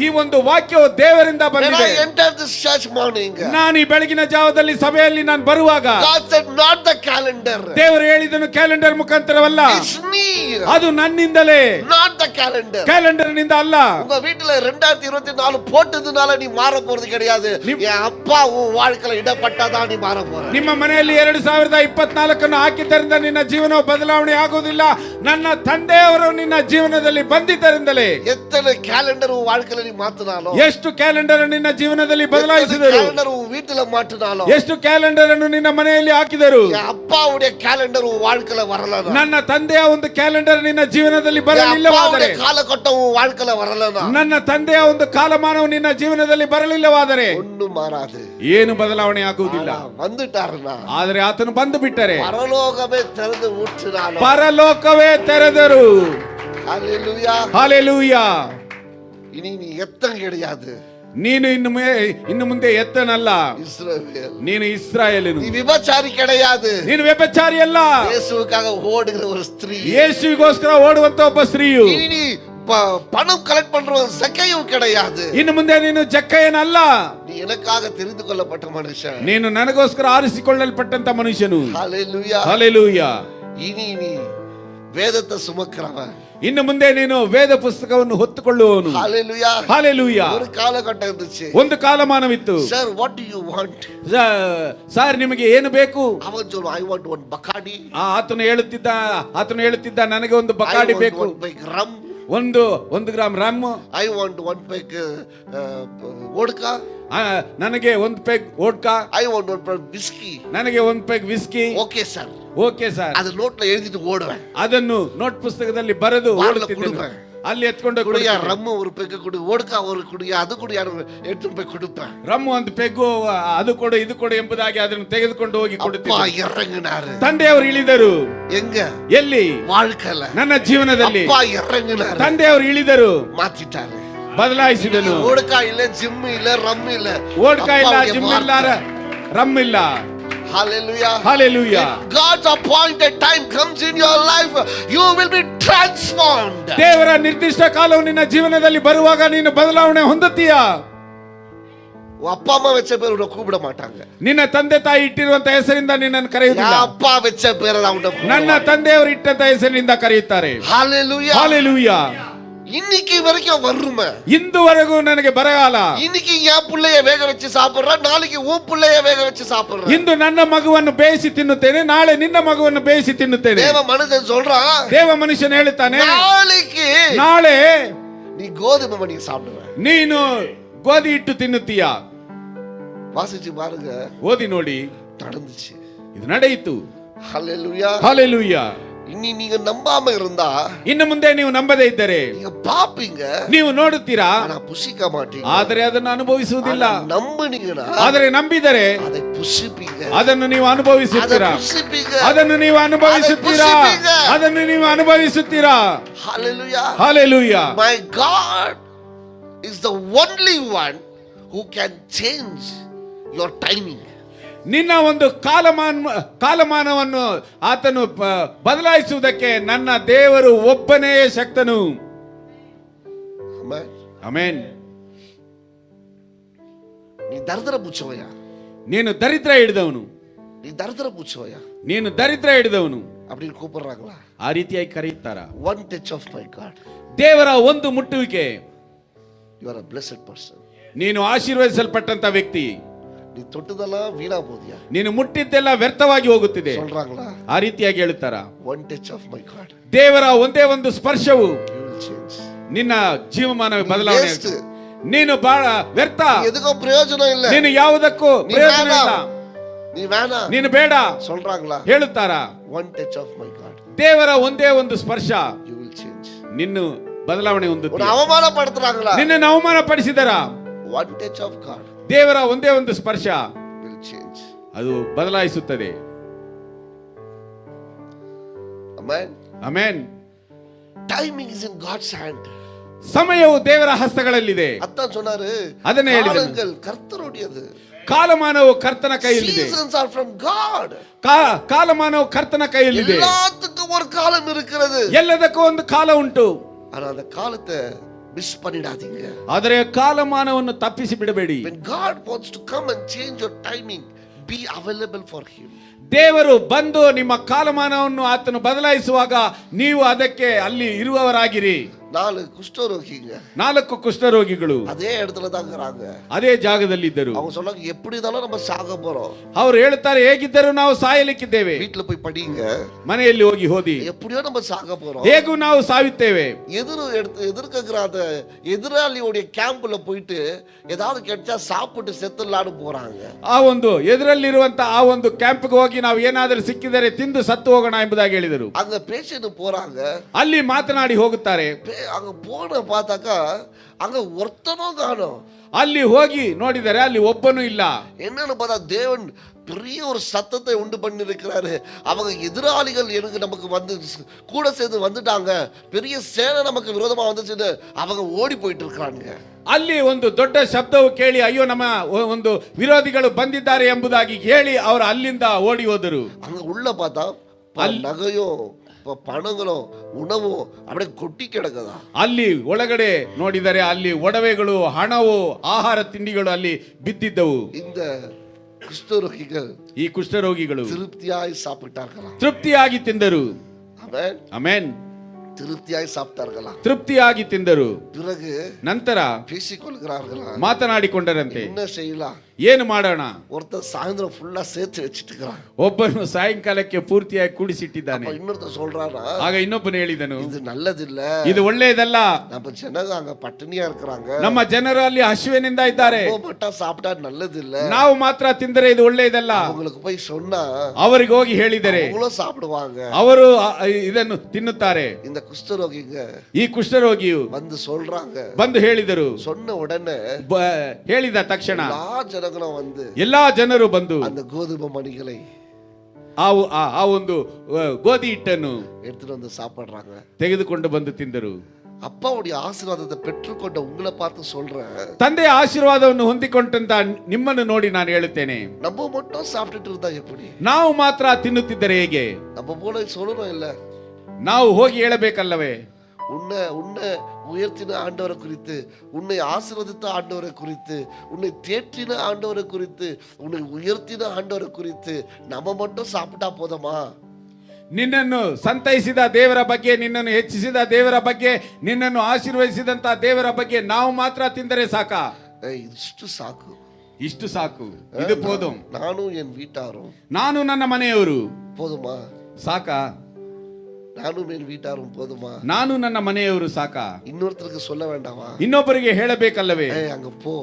ಈ ಒಂದು ವಾಕ್ಯವು ದೇವರಿಂದ ಬಂದಿದೆ. When I entered this church morning, ನಾನು ಈ ಬೆಳಗಿನ ಜಾವದಲ್ಲಿ ಸಭೆಯಲ್ಲಿ ನಾನು ಬರುವಾಗ God said not the calendar. ದೇವರು ಹೇಳಿದನು ಕ್ಯಾಲೆಂಡರ್ ಮುಖಾಂತರವಲ್ಲ, It's me. ಅದು ನನ್ನಿಂದಲೇ, not the calendar. ಕ್ಯಾಲೆಂಡರ್ ನಿಂದ ಅಲ್ಲ. உங்க வீட்டுல 2024 போட்டதுனால நீ மாற போறது கிடையாது. என் அப்பா உன் வாழ்க்கையில இடப்பட்டாதான் நீ மாற போற. ನಿಮ್ಮ ಮನೆಯಲ್ಲಿ 2024 ಅನ್ನು ಹಾಕಿದ್ದರಿಂದ ನಿನ್ನ ಜೀವನವು ಬದಲಾವಣೆ ಆಗುವುದಿಲ್ಲ. ನನ್ನ ತಂದೆಯವರು ನಿನ್ನ ಜೀವನದಲ್ಲಿ ಬಂದಿದ್ದರಿಂದಲೇ. எத்தனை calendar உன் வாழ்க்கையில நீ மாத்தினாலும், ಎಷ್ಟು ಕ್ಯಾಲೆಂಡರ್ ನಿನ್ನ ಜೀವನದಲ್ಲಿ ಬದಲಾಯಿಸಿದರು, calendar உன் வீட்டுல மாட்டினாலும், ಎಷ್ಟು ಕ್ಯಾಲೆಂಡರ್ ಅನ್ನು ನಿನ್ನ ಮನೆಯಲ್ಲಿ ಹಾಕಿದರು, என் அப்பாவுடைய calendar உன் வாழ்க்கையில வரல, ನನ್ನ ತಂದೆಯ ಒಂದು ಕ್ಯಾಲೆಂಡರ್ ನಿನ್ನ ಜೀವನದಲ್ಲಿ ಬರಲಿಲ್ಲವಾದರೆ, ಕಾಲಘಟ್ಟವು வாழ்க்கையில வரலனா, ನನ್ನ ತಂದೆಯ ಒಂದು ಕಾಲಮಾನವು ನಿನ್ನ ಜೀವನದಲ್ಲಿ ಬರಲಿಲ್ಲವಾದರೆ ஒண்ணு மாறாது, ಏನು ಬದಲಾವಣೆ ಆಗುವುದಿಲ್ಲ. வந்துட்டாருனா, ಆದರೆ ಆತನು ಬಂದು ಬಿಟ್ಟರೆ ಪರಲೋಕವೇ ತೆರೆದು ಮುಟ್ಟಿನಾನು, ಪರಲೋಕವೇ ತೆರೆದರು. Hallelujah, hallelujah. ಇನಿ ನೀ ಎತ್ತಂ கிடையாது, ನೀನು ಇನ್ನು ಮುಂದೆ ಎತ್ತನಲ್ಲ, இஸ்ரவேல். ನೀನು ಇಸ್ರಾಯೇಲನು. நீ விபச்சாரி கிடையாது, ನೀನು ವ್ಯಭಿಚಾರಿ ಅಲ್ಲ, ಯೇಸುವಿಗಾಗಿ ಓಡುகிற ஒரு ஸ்திரீ, ಯೇಸುವಿಗೋಸ್ಕರ ಓಡುವಂತ ಒಬ್ಬ ಸ್ತ್ರೀಯು. இனி நீ பணம் கலெக்ட் பண்ற ஒரு சக்கையும் கிடையாது, ಇನ್ನು ಮುಂದೆ ನೀನು ಜಕ್ಕಯ್ಯನಲ್ಲ, நீ எனக்காக தெரிந்து கொள்ளப்பட்ட மனுஷன், ನೀನು ನನಗೋಸ್ಕರ ಆರಿಸಿಕೊಳ್ಳಲ್ಪಟ್ಟಂತ ಮನುಷ್ಯನು. ஹalleluya, ಹalleluya. இனி நீ வேதத்தை சுமக்கிறவன், ಇನ್ನು ಮುಂದೆ ನೀನು ವೇದ ಪುಸ್ತಕವನ್ನು ಹೊತ್ತುಕೊಳ್ಳುವವನು. ஹalleluya, ಹalleluya. ஒரு ಕಾಲಘಟ್ಟ இருந்துச்சு, ಒಂದು ಕಾಲಮಾನವಿತ್ತು. Sir what do you want, sir ನಿಮಗೆ ಏನು ಬೇಕು? ಅವನು ಹೇಳು ಐ ವಾಂಟ್ ಒನ್ ಬಕಾಡಿ, ಆತನು ಹೇಳುತ್ತಿದ್ದ ನನಗೆ ಒಂದು ಬಕಾಡಿ ಬೇಕು, ರಮ್, ಒಂದು gram rum, I want one peg vodka, ನನಗೆ ಒಂದು peg vodka, I want one peg whisky, ನನಗೆ ಒಂದು peg whisky. Okay sir, okay sir. ಅದು ನೋಟ್ಲ எழுதிட்டு ஓடுவேன், ಅದನ್ನು ನೋಟ್ ಪುಸ್ತಕದಲ್ಲಿ ಬರೆದು ಓಡುತ್ತಿದ್ದೇನೆ, ಅಲ್ಲಿ ಎತ್ಕೊಂಡು ಕುಡಿಯ ರಮ್ ஒரு ಪೆಗ್ ಕುಡಿ, ವೋಡ್ಕಾ ஒரு ಕುಡಿಯ, ಅದು ಕುಡಿಯ எடுத்து போய் கொடுப்பேன், ರಮ್ ಒಂದು ಪೆಗ್ಗು, ಅದು ಕೊಡು ಇದು ಕೊಡು ಎಂಬುದಾಗಿ ಅದನ್ನು ತೆಗೆದುಕೊಂಡು ಹೋಗಿ ಕೊಡುತ್ತಿದ್ದೆ. ಇறங்கினாரு, ತಂದೆಯವರು ಇಳಿದರು. எங்க? ಎಲ್ಲಿ? வாழ்க்கையில, ನನ್ನ ಜೀವನದಲ್ಲಿ ಇறங்கினாரு, ತಂದೆಯವರು ಇಳಿದರು, ಮಾತಿட்டாரு, ಬದಲಾಯಿಸಿದನು. ಓಡ್ಕಾ ಇಲ್ಲ, ಜಿಮ್ ಇಲ್ಲ, ರಮ್ ಇಲ್ಲ, ಓಡ್ಕಾ ಇಲ್ಲ, ಜಿಮ್ ಇಲ್ಲ, ರಮ್ ಇಲ್ಲ. Hallelujah. Hallelujah. If God's appointed time comes in your life, you will be transformed. ದೇವರ ನಿರ್ದಿಷ್ಟ ಕಾಲವು ನಿನ್ನ ಜೀವನದಲ್ಲಿ ಬರುವಾಗ ನೀನು ಬದಲಾವಣೆ ಹೊಂದುತ್ತೀಯಾ? அப்பா அம்மா வச்ச பேர் உன்னை கூப்பிட மாட்டாங்க, ನಿನ್ನ ತಂದೆ ತಾಯಿ ಇಟ್ಟಿರುವಂತ ಹೆಸರಿಂದ ನಿನ್ನನ್ನು ಕರೆಯುವುದಿಲ್ಲ. அப்பா வச்ச பேரை தான் உன்னை கூப்பிடுவாங்க. ನನ್ನ ತಂದೆಯವರು ಇಟ್ಟಂತ ಹೆಸರಿನಿಂದ ಕರೆಯುತ್ತಾರೆ. Hallelujah. Hallelujah. இன்னைக்கு வரைக்கும் வருமே, ಇಂದುವರೆಗೂ ನನಗೆ ಬರಗಾಲ. இன்னைக்கு என் பிள்ளைய வேக வச்சு சாப்பிடுறேன், நாளைக்கு உன் பிள்ளைய வேக வச்சு சாப்பிடுறேன். ಇಂದು ನನ್ನ ಮಗುವನ್ನು ಬೇಯಿಸಿ ತಿನ್ನುತ್ತೇನೆ, ನಾಳೆ ನಿನ್ನ ಮಗುವನ್ನು ಬೇಯಿಸಿ ತಿನ್ನುತ್ತೇನೆ. தேவ மனுஷன் சொல்றான், ದೇವ ಮನುಷ್ಯನು ಹೇಳುತ್ತಾನೆ, ನಾಳೆ நீ கோதுமை மணி சாப்பிடுவ, ನೀನು ಗೋಧಿ ಹಿಟ್ಟು ತಿನ್ನುತ್ತೀಯಾ? வாசிச்சு பாருங்க, ಓದಿ ನೋಡಿ, நடந்துச்சு. ಇದು ನಡೆಯಿತು. ஹalleluya. Hallelujah. ಇನ್ನು நீங்க ನಂಬಾಮ இருந்தா, ಇನ್ನು ಮುಂದೆ ನೀವು ನಂಬದೇ ಇದ್ದರೆ நீங்க பாப்பீங்க, ನೀವು ನೋಡುತ್ತೀರಾ, ஆனா புசிக்க மாட்டீங்க. ಆದರೆ ಅದನ್ನು ಅನುಭವಿಸುವುದಿಲ್ಲ. ನಂಬುನೀங்கன்னா, ಆದರೆ ನಂಬಿದರೆ அதை புசிப்பீங்க, ಅದನ್ನು ನೀವು ಅನುಭವಿಸುತ್ತೀರಾ, ಅದನ್ನು ನೀವು ಅನುಭವಿಸುತ್ತೀರಾ, ಅದನ್ನು ನೀವು ಅನುಭವಿಸುತ್ತೀರಾ. Hallelujah. Hallelujah. My God is the only one who can change your timing. ನಿನ್ನ ಒಂದು ಕಾಲಮಾನವನ್ನು ಆತನು ಬದಲಾಯಿಸುವುದಕ್ಕೆ ನನ್ನ ದೇವರು ಒಬ್ಬನೇ ಶಕ್ತನು. ಆಮೆನ್. ನೀ ದರಿದ್ರ ಪುಚ್ಚವಯ್ಯ, ನೀನು ದರಿದ್ರ ಹಿಡಿದವನು, ನೀ ದರಿದ್ರ ಪುಚ್ಚವಯ್ಯ, ನೀನು ದರಿದ್ರ ಹಿಡಿದವನು அப்படின்னு கூப்பிடுறாங்களா? ಆ ರೀತಿಯಾಗಿ ಕರೆಯುತ್ತಾರ. One touch of my God. ದೇವರ ಒಂದು ಮುಟ್ಟುವಿಕೆ, you are a blessed person. ನೀನು ಆಶೀರ್ವದಿಸಲ್ಪಟ್ಟಂತ ವ್ಯಕ್ತಿ. ನೀ ತೊಟ್ಟದೆல்லாம் ವೀಣಾ போதியா, ನೀನು ಮುಟ್ಟಿದ್ದೆಲ್ಲ ವ್ಯರ್ಥವಾಗಿ ಹೋಗುತ್ತಿದೆ சொல்றாங்களா? ಆ ರೀತಿಯಾಗಿ ಹೇಳುತ್ತಾರ. One touch of my God. ದೇವರ ಒಂದೇ ಒಂದು ಸ್ಪರ್ಶವು You will change. ನಿನ್ನ ಜೀವಮಾನ ಬದಲಾವಣೆ. ನೀನು ಬಹಳ ವ್ಯರ್ಥ, ಎದಕ್ಕೂ ಪ್ರಯೋಜನ ಇಲ್ಲ, ನೀನು ಯಾವುದಕ್ಕೂ ಪ್ರಯೋಜನ ಇಲ್ಲ, ನೀ ವೇಣಾ, ನೀನು ಬೇಡ சொல்றாங்களா? ಹೇಳುತ್ತಾರ. One touch of my God. ದೇವರ ಒಂದೇ ಒಂದು ಸ್ಪರ್ಶ, You will change. ನಿನ್ನ ಬದಲಾವಣೆ ಹೊಂದುತ್ತೆ. ಅವಮಾನಪಡ್ತಾங்களா? ನಿನ್ನನ್ನು ಅವಮಾನ ಪಡಿಸಿದರ. One touch of God. ದೇವರ ಒಂದೇ ಒಂದು ಸ್ಪರ್ಶ will change. ಅದು ಬದಲಾಯಿಸುತ್ತದೆ. Amen. Amen. Timing is in God's hand. ಸಮಯವು ದೇವರ ಹಸ್ತಗಳಲ್ಲಿದೆ. ಅತ್ತ சொன்னாரு, ಅದನ್ನೇ ಹೇಳಿದನು, ಕಾಲங்கள் ಕರ್ತನುடையது, ಕಾಲಮಾನವು ಕರ್ತನ ಕೈಯಲ್ಲಿದೆ. Seasons are from God. ಕಾಲಮಾನವು ಕರ್ತನ ಕೈಯಲ್ಲಿದೆ. எல்லாத்துக்கும் ஒரு காலம் இருக்கிறது, ಎಲ್ಲದಕ್ಕೂ ಒಂದು ಕಾಲ ಉಂಟು. ஆனா அந்த காலத்தை மிஸ் பண்ணிடாதீங்க. ಆದರೆ ಕಾಲಮಾನವನ್ನು ತಪ್ಪಿಸಿ ಬಿಡಬೇಡಿ. When God wants to come and change your timing, be available for him. ದೇವರು ಬಂದು ನಿಮ್ಮ ಕಾಲಮಾನವನ್ನು ಆತನು ಬದಲಾಯಿಸುವಾಗ ನೀವು ಅದಕ್ಕೆ ಅಲ್ಲಿ ಇರುವವರಾಗಿರಿ. 4 ಕುಷ್ಠರೋಗಿಗಳು அதே இடத்துல தான் இருக்காங்க, ಅದೇ ಜಾಗದಲ್ಲಿದ್ದರು. அவங்க சொன்னாங்க, எப்படி இருந்தாலும் நம்ம சாக போறோம். ಅವರು ಹೇಳ್ತಾರೆ, ಹೇಗಿದ್ದರೂ ನಾವು ಸಾಯಲಿಕ್ಕಿದ್ದೇವೆ. வீட்ல போய் படிங்க, ಮನೆಯಲ್ಲಿ ಹೋಗಿ ಓದಿ, எப்படியோ நம்ம சாக போறோம், ಹೇಗೂ ನಾವು ಸಾಯುತ್ತೇವೆ. எதிர்க்கிற எதிராளியோட கேம்ப்ல போயிட்டு ஏதாவது கிடைச்சா சாப்பிட்டு செத்துலான்னு போறாங்க. ಆ ಒಂದು ಎದುರಲ್ಲಿರುವಂತ ಆ ಒಂದು ಕ್ಯಾಂಪ್ಗೆ ಹೋಗಿ ಹೋಗಿ ನಾವು ಏನಾದರೂ ಸಿಕ್ಕಿದರೆ ತಿಂದು ಸತ್ತು ಹೋಗೋಣ ಎಂಬುದಾಗಿ ಹೇಳಿದರು. அங்க பேசிட்டு போறாங்க. ಅಲ್ಲಿ ಮಾತನಾಡಿ ಹೋಗುತ್ತಾರೆ. அங்க போன பார்த்தாக்கா அங்க ஒருத்தனும் காணோம். ಅಲ್ಲಿ ಹೋಗಿ ನೋಡಿದರೆ ಅಲ್ಲಿ ಒಬ್ಬನೂ ಇಲ್ಲ. என்னன்னு பார்த்தா தேவன் பெரிய ஒரு சத்தத்தை உண்டு பண்ணிருக்கிறாரு. அவங்க எதிராளிகள் எனக்கு நமக்கு வந்து கூட சேர்ந்து வந்துட்டாங்க, பெரிய சேனை நமக்கு விரோதமா வந்துச்சுன்னு அவங்க ஓடி போயிட்டு இருக்கானுங்க. ಅಲ್ಲಿ ಒಂದು ದೊಡ್ಡ ಶಬ್ದವು ಕೇಳಿ ಅಯ್ಯೋ ನಮ್ಮ ಒಂದು ವಿರೋಧಿಗಳು ಬಂದಿದ್ದಾರೆ ಎಂಬುದಾಗಿ ಹೇಳಿ ಅವರು ಅಲ್ಲಿಂದ ಓಡಿ ಹೋದರು. அங்க உள்ள பார்த்தா நகையும் ಪಣಗಳು ಉಣವು அப்படியே ಕೊಟ್ಟಿ ಕೆಡಕದ. ಅಲ್ಲಿ ಒಳಗಡೆ ನೋಡಿದರೆ ಅಲ್ಲಿ ಒಡವೆಗಳು, ಹಣವು, ಆಹಾರ ತಿಂಡಿಗಳು ಅಲ್ಲಿ ಬಿದ್ದಿದ್ದವು. இந்த குஷ்டரோகிகள், ಈ ಕುಷ್ಠರೋಗಿಗಳು திருப்தியாய் சாப்பிட்டார்களாம். ತೃಪ್ತಿಯಾಗಿ ತಿಂದರು. Amen, amen. திருப்தியாய் சாப்பிட்டார்களாம். ತೃಪ್ತಿಯಾಗಿ ತಿಂದರು. பிறகு ನಂತರ பேசிக்கொள்கிறார்களாம். ಮಾತನಾಡಿಕೊಂಡರಂತೆ என்ன செய்யலாம், ಏನು ಮಾಡೋಣ. ஒருத்தர் சாயந்தரம் ஃபுல்லா சேர்த்து வச்சிட்டு இருக்கான். ಒಬ್ಬನು ಸಾಯಂಕಾಲಕ್ಕೆ ಪೂರ್ತಿಯಾಗಿ ಕೂಡಿಸಿಟ್ಟಿದ್ದಾನೆ. இன்னொருத்தர் சொல்றானா, ಆಗ ಇನ್ನೊಬ್ಬನು ಹೇಳಿದನು, இது நல்லதில்ல, ಇದು ಒಳ್ಳೆಯದಲ್ಲ. நம்ம ಜನங்க அங்க ಪಟ್ಟಿಣಿயா இருக்கிறாங்க, ನಮ್ಮ ಜನರು ಅಲ್ಲಿ ಹಸಿವಿನಿಂದ ಇದ್ದಾರೆ, பட்டா சாப்பிட்டா நல்லதில்ல, ನಾವು ಮಾತ್ರ ತಿಂದರೆ ಇದು ಒಳ್ಳೆಯದಲ್ಲ. அவங்களுக்கு போய் சொன்னா ಅವರಿಗೆ ಹೋಗಿ ಹೇಳಿದರೆ அவங்களும் சாப்பிடுவாங்க, ಅವರು ಇದನ್ನು ತಿನ್ನುತ್ತಾರೆ. இந்த குஷ்டரோகிங்க ಈ ಕುಷ್ಠರೋಗಿಯು வந்து சொல்றாங்க, ಬಂದು ಹೇಳಿದರು. சொன்ன உடனே ಹೇಳಿದ ತಕ್ಷಣ எல்லா ಜನங்களும் வந்து ಎಲ್ಲಾ ಜನರು ಬಂದು அந்த கோதுமை மணிகளை ಆ ಒಂದು ಗೋಧಿ ಹಿಟ್ಟನ್ನು எடுத்துட்டு வந்து சாப்பிடுறாங்க, ತೆಗೆದುಕೊಂಡು ಬಂದು ತಿಂದರು. அப்பாவுடைய ஆசீர்வாதத்தை பெற்றுக்கொண்ட உங்களை பார்த்து சொல்றேன், ತಂದೆಯ ಆಶೀರ್ವಾದವನ್ನು ಹೊಂದಿಕೊಂಡಂತ ನಿಮ್ಮನ್ನು ನೋಡಿ ನಾನು ಹೇಳುತ್ತೇನೆ, நம்ம மட்டும் சாப்பிட்டுட்டு இருந்தா எப்படி, ನಾವು ಮಾತ್ರ ತಿನ್ನುತ್ತಿದ್ದರೆ ಹೇಗೆ, நம்ம போல சொல்லணும் இல்ல, ನಾವು ಹೋಗಿ ಹೇಳಬೇಕಲ್ಲವೇ. உன்னை உயர்த்தின ஆண்டவரை குறித்து, உன்னை ஆசீர்வதித்த ஆண்டவரை குறித்து, உன்னை தேற்றின ஆண்டவரை குறித்து, உன்னை உயர்த்தின ஆண்டவரை குறித்து நம்ம மட்டும் சாப்பிட்டா போதுமா? ನಿನ್ನನ್ನು ಸಂತೈಸಿದ ದೇವರ ಬಗ್ಗೆ, ನಿನ್ನನ್ನು ಹೆಚ್ಚಿಸಿದ ದೇವರ ಬಗ್ಗೆ, ನಿನ್ನನ್ನು ಆಶೀರ್ವದಿಸಿದಂತ ದೇವರ ಬಗ್ಗೆ ನಾವು ಮಾತ್ರ ತಿಂದರೆ ಸಾಕಾ? ಇಷ್ಟು ಸಾಕು, ಇಷ್ಟು ಸಾಕು, ಇದು ಪೋದು. ನಾನು ಎನ್ வீட்டாரும், ನಾನು ನನ್ನ ಮನೆಯವರು போதுமா? ಸಾಕಾ? ನಾನು ಎನ್ வீட்டாரும் போதுமா? ನಾನು ನನ್ನ ಮನೆಯವರು ಸಾಕಾ? ಇನ್ನೊருத்தருக்கு சொல்ல வேண்டாமா? ಇನ್ನೊಬ್ಬರಿಗೆ ಹೇಳಬೇಕಲ್ಲವೇ? அங்க போ,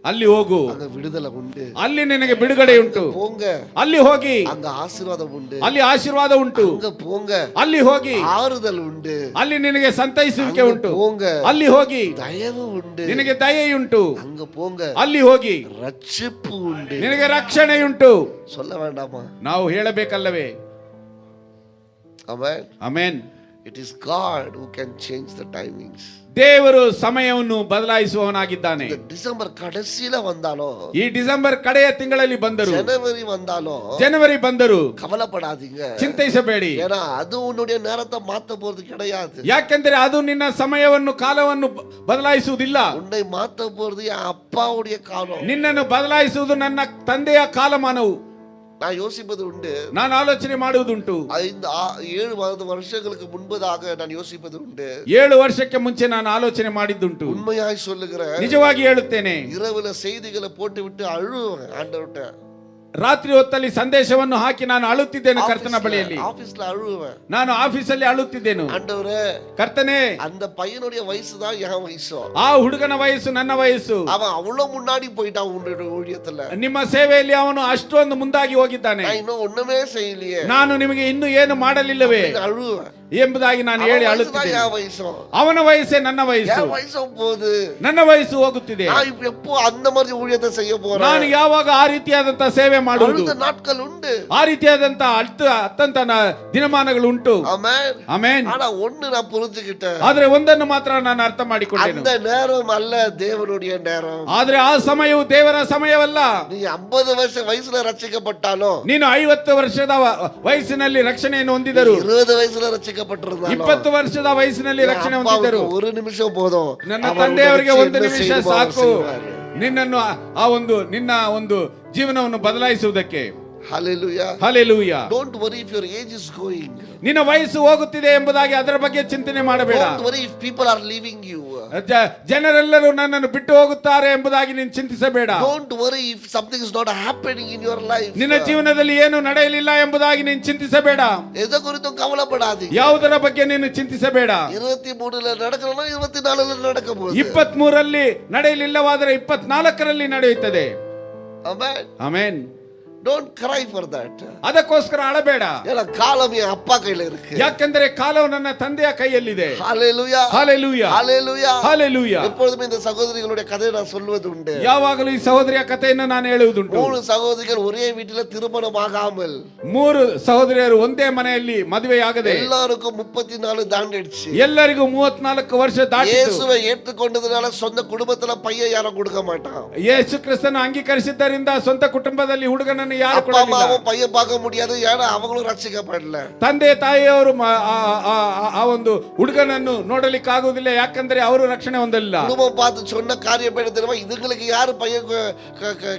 ಅಲ್ಲಿ ಹೋಗು, அங்க விடுதலை ಉಂಟು, ಅಲ್ಲಿ ನಿನಗೆ ಬಿಡುಗಡೆ ಉಂಟು. போங்க, ಅಲ್ಲಿ ಹೋಗಿ, அங்க ஆசீர்வாதம் உண்டு, ಅಲ್ಲಿ ಆಶೀರ್ವಾದ ಉಂಟು. அங்க போங்க, ಅಲ್ಲಿ ಹೋಗಿ, ஆறுதல் ಉಂಟು, ಅಲ್ಲಿ ನಿನಗೆ ಸಂತೈಸುವಿಕೆ ಉಂಟು. போங்க, ಅಲ್ಲಿ ಹೋಗಿ, ದಯವು ಉಂಟು, ನಿನಗೆ ದಯೆಯುಂಟು. அங்க போங்க, ಅಲ್ಲಿ ಹೋಗಿ, ರಕ್ಷಿಪು ಉಂಟು, ನಿನಗೆ ರಕ್ಷಣೆಯುಂಟು. சொல்ல வேண்டாமா? ನಾವು ಹೇಳಬೇಕಲ್ಲವೇ? Amen, amen. It is God who can change the timings. ದೇವರು ಸಮಯವನ್ನು ಬದಲಾಯಿಸುವವನಾಗಿದ್ದಾನೆ. ಡಿಸೆಂಬರ್ ಕಡೆಸಿಲ ಬಂದಾಲೋ, ಈ ಡಿಸೆಂಬರ್ ಕಡೆಯ ತಿಂಗಳಲ್ಲಿ ಬಂದರು, ಜನವರಿ ಬಂದಾಲೋ, ಜನವರಿ ಬಂದರು, ಕವಲಪಡಾದೀங்க, ಚಿಂತಿಸಬೇಡಿ. ஏன்னா அது உன்னுடைய நேரத்தை மாத்த போறது கிடையாது. ಯಾಕೆಂದರೆ ಅದು ನಿನ್ನ ಸಮಯವನ್ನು, ಕಾಲವನ್ನು ಬದಲಾಯಿಸುವುದಿಲ್ಲ. உன்னை மாத்த போறது என் அப்பாவுடைய காலம். ನಿನ್ನನ್ನು ಬದಲಾಯಿಸುವುದು ನನ್ನ ತಂದೆಯ ಕಾಲಮಾನವು. நான் யோசிப்பது உண்டு, ನಾನು ಆಲೋಚನೆ ಮಾಡುವುದುಂಟು. 7 ವರ್ಷங்களுக்கு முன்பதாக நான் யோசிப்பது உண்டு. 7 ವರ್ಷಕ್ಕೆ ಮುಂಚೆ ನಾನು ಆಲೋಚನೆ ಮಾಡಿದ್ದುಂಟು. உண்மையாய் சொல்லுகிறேன், ನಿಜವಾಗಿ ಹೇಳುತ್ತೇನೆ. இரவுல செய்திகளை போட்டு விட்டு அழுவேன் ஆண்டவர்ட்ட. ರಾತ್ರಿ ಹೊತ್ತಲ್ಲಿ ಸಂದೇಶವನ್ನು ಹಾಕಿ ನಾನು ಅಳುತ್ತಿದ್ದೇನೆ ಕರ್ತನ ಬಳಿಯಲ್ಲಿ. ಆಫೀಸ್ல ಅಳುவேன், ನಾನು ಆಫೀಸಲ್ಲಿ ಅಳುತ್ತಿದ್ದೇನೆ. ஆண்டவரே, ಕರ್ತನೇ, அந்த பையனுடைய வயசு தான் என் வயசு, ಆ ಹುಡುಗನ ವಯಸ್ಸು ನನ್ನ ವಯಸ್ಸು. அவன் அவ்வளவு முன்னாடி போயிட்டான் உன்னுடைய ஊழியத்துல. ನಿಮ್ಮ ಸೇವೆಯಲ್ಲಿ ಅವನು ಅಷ್ಟೊಂದು ಮುಂದಾಗಿ ಹೋಗಿದ್ದಾನೆ. நான் இன்னும் ஒண்ணுமே செய்யலையே, ನಾನು ನಿಮಗೆ ಇನ್ನೂ ಏನು ಮಾಡಲಿಲ್ಲವೇ அழுவேன் ಎಂಬುದಾಗಿ ನಾನು ಹೇಳಿ ಅಳುತ್ತಿದ್ದೇನೆ. என் வயசு, ಅವನ ವಯಸ್ಸೇ ನನ್ನ ವಯಸ್ಸು. என் வயசும் போகுது, ನನ್ನ ವಯಸ್ಸು ಹೋಗುತ್ತಿದೆ. நான் இப்ப எப்போ அந்த மாதிரி ஊழியத்தை செய்ய போறேன்? ನಾನು ಯಾವಾಗ ಆ ರೀತಿಯಾದಂತ ಸೇವೆ ಮಾಡುವುದು? அழுத நாட்கள் உண்டு, ಆ ರೀತಿಯಾದಂತ ಅತ್ತಂತ ದಿನಮಾನಗಳು ಉಂಟು. ஆமென், ಆಮೆನ್. ஆனா ஒண்ணு நான் புரிஞ்சுக்கிட்டேன், ಆದ್ರೆ ಒಂದನ್ನು ಮಾತ್ರ ನಾನು ಅರ್ಥ ಮಾಡಿಕೊಂಡೆನು. அந்த நேரம் அல்ல தேவனுடைய நேரம். ಆದ್ರೆ ಆ ಸಮಯವು ದೇವರ ಸಮಯವಲ್ಲ. நீ 50 வயசுல ரட்சிக்கப்பட்டாலும், ನೀನು 50 ವರ್ಷದ ವಯಸ್ಸಿನಲ್ಲಿ ರಕ್ಷಣೆಯನ್ನು ಹೊಂದಿದರು, 20 ವಯಸ್ಸುல ரட்சிக்கப்பட்டிருந்தாலும், 20 ವರ್ಷದ ವಯಸ್ಸಿನಲ್ಲಿ ರಕ್ಷಣೆ ಹೊಂದಿದ್ದರು. ஒரு நிமிஷம் போதும், ನನ್ನ ತಂದೆಯವರಿಗೆ ಒಂದು ನಿಮಿಷ ಸಾಕು ನಿನ್ನನ್ನು ನಿನ್ನ ಒಂದು ಜೀವನವನ್ನು ಬದಲಾಯಿಸುವುದಕ್ಕೆ. Hallelujah. Hallelujah. Don't worry if your age is going. ನಿನ್ನ ವಯಸ್ಸು ಹೋಗುತ್ತಿದೆ ಎಂಬುದಾಗಿ ಅದರ ಬಗ್ಗೆ ಚಿಂತನೆ ಮಾಡಬೇಡ. Don't worry if people are leaving you. ಜನರೆಲ್ಲರೂ ನನ್ನನ್ನು ಬಿಟ್ಟು ಹೋಗುತ್ತಾರೆ ಎಂಬುದಾಗಿ ನೀನು ಚಿಂತಿಸಬೇಡ. Don't worry if something is not happening in your life. ನಿನ್ನ ಜೀವನದಲ್ಲಿ ಏನು ನಡೆಯಲಿಲ್ಲ ಎಂಬುದಾಗಿ ನೀನು ಚಿಂತಿಸಬೇಡ. ಎದ ಕುರಿತು ಕವಲಪಡಾದಿ. ಯಾವುದರ ಬಗ್ಗೆ ನೀನು ಚಿಂತಿಸಬೇಡ. 23ರಲ್ಲಿ ನಡೆಕಲ್ಲ, 24ರಲ್ಲಿ ನಡೆಕಬಹುದು. 23ರಲ್ಲಿ ನಡೆಯಲಿಲ್ಲವಾದರೆ 24ರಲ್ಲಿ ನಡೆಯುತ್ತದೆ. Amen. Amen. Don't cry for that. ಅದಕ್ಕೋಸ್ಕರ ಅಳಬೇಡ. ஏன்னா காலம் என் அப்பா கையில இருக்கு. ಯಾಕೆಂದರೆ ಕಾಲವು ನನ್ನ ತಂದೆಯ ಕೈಯಲ್ಲಿದೆ. Hallelujah. Hallelujah. Hallelujah. Hallelujah. எப்பொழுதுமே இந்த சகோதரிகளுடைய கதையை நான் சொல்வது உண்டு. ಯಾವಾಗಲೂ ಈ ಸಹೋದರಿಯ ಕಥೆಯನ್ನು ನಾನು ಹೇಳುವುದುಂಟು. 3 ಸಹೋದರಿಗಳು ஒரே வீட்டில திருமணமாகாமல் 3 ಸಹೋದರಿಯರು ಒಂದೇ ಮನೆಯಲ್ಲಿ ಮದುವೆಯಾಗದೆ எல்லாருக்கும் 34 தாண்டிடுச்சு. ಎಲ್ಲರಿಗೂ 34 ವರ್ಷ ದಾಟಿತು. ಯೇಸುவை ஏற்றுக்கொண்டதனால சொந்த குடும்பத்துல பையன் யாரும் கொடுக்க மாட்டான். ಯೇಸು ಕ್ರಿಸ್ತನ ಅಂಗೀಕರಿಸಿದ್ದರಿಂದ ಸ್ವಂತ ಕುಟುಂಬದಲ್ಲಿ ಹುಡುಗನನ್ನು ಯಾರು அப்பா அம்மாவும் பையன் பார்க்க முடியாது, ஏன்னா அவங்களும் ರಕ್ಷಿಸப்படல. ತಂದೆ ತಾಯಿಯವರು ಆ ಒಂದು ಹುಡುಗನನ್ನು ನೋಡಲಿಕ್ಕೆ ಆಗುವುದಿಲ್ಲ, ಯಾಕಂದ್ರೆ ಅವರು ರಕ್ಷಣೆ ಹೊಂದಲಿಲ್ಲ. குடும்பம் பார்த்து சொன்ன காரியம் என்ன தெரியுமா? இதுங்களுக்கு யாரு பையன்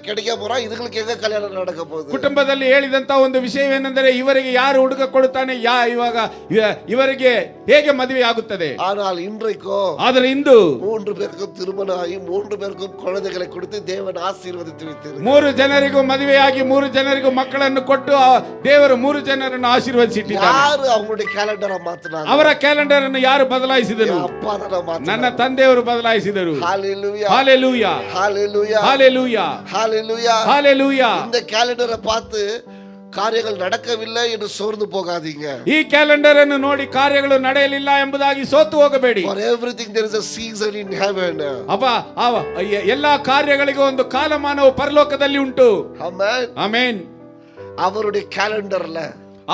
கிடைக்க போறா, இதுங்களுக்கு எங்க கல்யாணம் நடக்க போகுது. ಕುಟುಂಬದಲ್ಲಿ ಹೇಳಿದಂತ ಒಂದು ವಿಷಯವೇನೆಂದರೆ ಇವರಿಗೆ ಯಾರು ಹುಡುಗ ಕೊಡುತ್ತಾನೆ, ಇವಾಗ ಇವರಿಗೆ ಹೇಗೆ ಮದುವೆ ಆಗುತ್ತದೆ. ஆனால் இன்றைக்கோ ಆದರೆ ಇಂದು 3 பேருக்கும் திருமணம் ஆகி 3 பேருக்கும் குழந்தைகளை கொடுத்து தேவன் ஆசீர்வதித்து வைத்தார். 3 ಜನರಿಗೂ ಮದುವೆಯಾಗಿ 3 ಜನರಿಗೂ ಮಕ್ಕಳನ್ನು ಕೊಟ್ಟು ದೇವರು 3 ಜನರನ್ನು ಆಶೀರ್ವದಿಸಿಟ್ಟಿದ್ದಾನೆ. ಯಾರು ಅವங்களுடைய ಕ್ಯಾಲೆಂಡರ್ ಮಾತನಾಡಿದರು? ಅವರ ಕ್ಯಾಲೆಂಡರ್ ಅನ್ನು ಯಾರು ಬದಲಾಯಿಸಿದರು? ಅಪ್ಪ ಮಾತನಾಡಿದರು. ನನ್ನ ತಂದೆಯವರು ಬದಲಾಯಿಸಿದರು. ஹalleluya ஹalleluya ஹalleluya ஹalleluya ஹalleluya ஹalleluya. இந்த ಕ್ಯಾಲೆಂಡரை பார்த்து ಕಾರ್ಯಗಳು நடக்கவில்லை என்று ಸೋರ್ದು போகாதீங்க. ಈ ಕ್ಯಾಲೆಂಡರ್ ಅನ್ನು ನೋಡಿ ಕಾರ್ಯಗಳು ನಡೆಯಲಿಲ್ಲ ಎಂಬುದಾಗಿ ಸೋತು ಹೋಗಬೇಡಿ. For everything there is a season in heaven. ಎಲ್ಲಾ ಕಾರ್ಯಗಳಿಗೂ ಒಂದು ಕಾಲಮಾನವು ಪರಲೋಕದಲ್ಲಿ ಉಂಟು. Amen amen. அவருடைய ಕ್ಯಾಲೆಂಡರ್ல,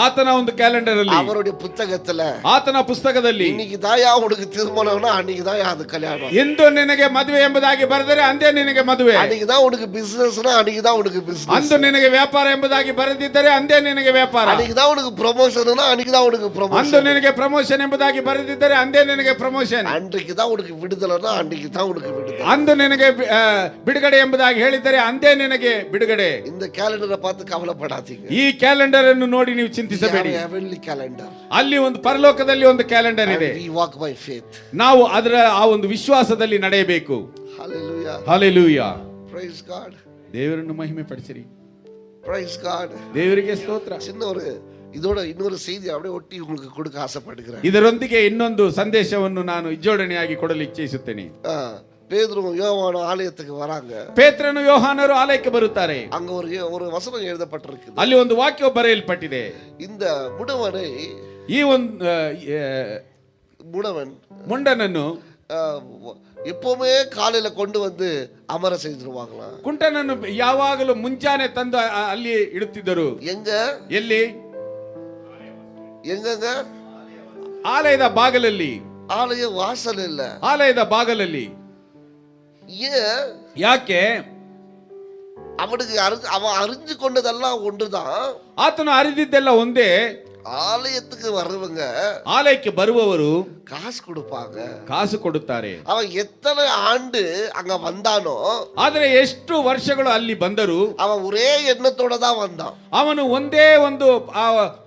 ಆತನ ಒಂದು ಕ್ಯಾಲೆಂಡರ್ ಅಲ್ಲಿ, அவருடைய புத்தகத்துல, ಆತನ ಪುಸ್ತಕದಲ್ಲಿ இன்னைக்கு தாயா உனக்கு திருமணம்னா அன்னைக்கு தான் அது கல்யாணம். ಎಂದು ನಿನಗೆ ಮದುವೆ ಎಂಬುದಾಗಿ ಬರೆದರೆ ಅಂದೇ ನಿನಗೆ ಮದುವೆ. அன்னைக்கு தான் உனக்கு பிசினஸ்னா அன்னைக்கு தான் உனக்கு பிசினஸ். ಅಂದು ನಿನಗೆ ವ್ಯಾಪಾರ ಎಂಬುದಾಗಿ ಬರೆದಿದ್ದರೆ ಅಂದೇ ನಿನಗೆ ವ್ಯಾಪಾರ. அன்னைக்கு தான் உனக்கு ப்ரமோஷன்னா அன்னைக்கு தான் உனக்கு ப்ரமோஷன். ಅಂದು ನಿನಗೆ ಪ್ರಮೋಷನ್ ಎಂಬುದಾಗಿ ಬರೆದಿದ್ದರೆ ಅಂದೇ ನಿನಗೆ ಪ್ರಮೋಷನ್. அன்றைக்கு தான் உனக்கு விடுதலைனா அன்னைக்கு தான் உனக்கு விடுதலை. ಅಂದು ನಿನಗೆ ಬಿಡುಗಡೆ ಎಂಬುದಾಗಿ ಹೇಳಿದರೆ ಅಂದೇ ನಿನಗೆ ಬಿಡುಗಡೆ. இந்த ಕ್ಯಾಲೆಂಡரை பார்த்து ಕವಲಪಡಾதீங்க. ಈ ಕ್ಯಾಲೆಂಡರ್ ಅನ್ನು ನೋಡಿ ನೀವು ಚಿಂತಿಸಬೇಡಿ. ಕ್ಯಾಲೆಂಡರ್ ಅಲ್ಲಿ ಒಂದು ಪರಲೋಕದಲ್ಲಿ ಒಂದು ಕ್ಯಾಲೆಂಡರ್ ಇದೆ. we walk by faith. ನಾವು ಅದರ ಆ ಒಂದು ವಿಶ್ವಾಸದಲ್ಲಿ ನಡೆಯಬೇಕು. Hallelujah. Hallelujah. Praise God. ದೇವರನ್ನು ಮಹಿಮೆ ಪಡಿಸಿರಿ. Praise God. ದೇವರಿಗೆ ಸ್ತೋತ್ರ. இதோட இன்னொரு செய்தி அப்படியே ஒட்டி உங்களுக்கு கொடுக்க ஆசைப்படுகிறேன். ಇದರೊಂದಿಗೆ ಇನ್ನೊಂದು ಸಂದೇಶವನ್ನು ನಾನು ಇಜ್ಜೋಡಣೆಯಾಗಿ ಕೊಡಲು ಇಚ್ಛಿಸುತ್ತೇನೆ. பேதுரும் யோவானும் ஆலயத்துக்கு வராங்க. ಪೇತ್ರನು ಯೋಹಾನರು ಆಲಯಕ್ಕೆ ಬರುತ್ತಾರೆ. அங்க ஒரு வசனம் எழுதப்பட்டிருக்கு. ಅಲ್ಲಿ ಒಂದು ವಾಕ್ಯ ಬರೆಯಲ್ಪಟ್ಟಿದೆ. இந்த முடவனை, ಈ ಒಂದು ಮುಂಡನನ್ನು எப்பவுமே காலையில கொண்டு வந்து ಅಮರ செய்திருவாங்களாம். ಕುಂಟನನ್ನು ಯಾವಾಗಲೂ ಮುಂಜಾನೆ ತಂದು ಅಲ್ಲಿ ಇಡುತ್ತಿದ್ದರು. ಎಲ್ಲಿ? எங்கங்க? ಆಲಯದ ಬಾಗಲಲ್ಲಿ. ಆಲಯ ವಾಸಲ್ ಇಲ್ಲ, ಆಲಯದ ಬಾಗಲಲ್ಲಿ. ಯಾಕೆ? அவனுக்கு அவன் அறிஞ்சு கொண்டதெல்லாம் ஒன்றுதான். ಆತನು ಅರಿದಿದ್ದೆಲ್ಲ ಒಂದೇ. ஆலயத்துக்கு வரவங்க, ஆலயಕ್ಕೆ ಬರುವವರು காசு கொடுப்பாங்க, ಕಾಸು ಕೊಡುತ್ತಾರೆ. அவன் எத்தனை ஆண்டு அங்க வந்தானோ, ಆದರೆ ಎಷ್ಟು ವರ್ಷಗಳು ಅಲ್ಲಿ ಬಂದರು, அவன் ஒரೇ எண்ணத்தோட தான் வந்தான். ಅವನು ಒಂದೇ ಒಂದು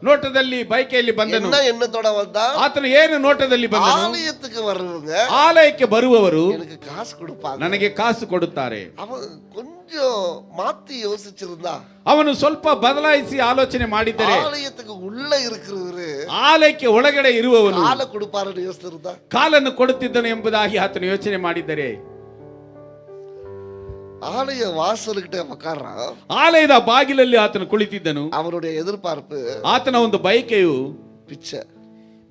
ನೋಟದಲ್ಲಿ ಬೈಕೆಯಲ್ಲಿ ಬಂದನು. என்ன எண்ணத்தோட வந்தான்? ಆತನು ಏನು ನೋಟದಲ್ಲಿ ಬಂದನು? ஆலயத்துக்கு வரவங்க, ಆಲಯಕ್ಕೆ ಬರುವವರು எனக்கு காசு கொடுப்பாங்க, ನನಗೆ ಕಾಸು ಕೊಡುತ್ತಾರೆ. அவன் கொஞ்சம் மாத்தி யோசிச்சிருந்தா, ಅವನು ಸ್ವಲ್ಪ ಬದಲಾಯಿಸಿ ಆಲೋಚನೆ ಮಾಡಿದ್ದರೆ, ஆலயத்துக்கு உள்ள இருக்கிறவரு ಆಲಯಕ್ಕೆ ಒಳಗಡೆ ಇರುವವನು ಕಾಲ ಕೊಡುಪಾರನ್ನು ಯೋಚಿಸಿರುತ್ತಾ, ಕಾಲನ್ನು ಕೊಡುತ್ತಿದ್ದನು ಎಂಬುದಾಗಿ ಆತನು ಯೋಚನೆ ಮಾಡಿದ್ದರೆ, ஆலய வாசல்கிட்ட உட்கார்ற, ಆಲಯದ ಬಾಗಿಲಲ್ಲಿ ಆತನು ಕುಳಿತಿದ್ದನು. அவனுடைய எதிர்பார்ப்பு, ಆತನ ಒಂದು ಬಯಕೆಯು பிச்சை,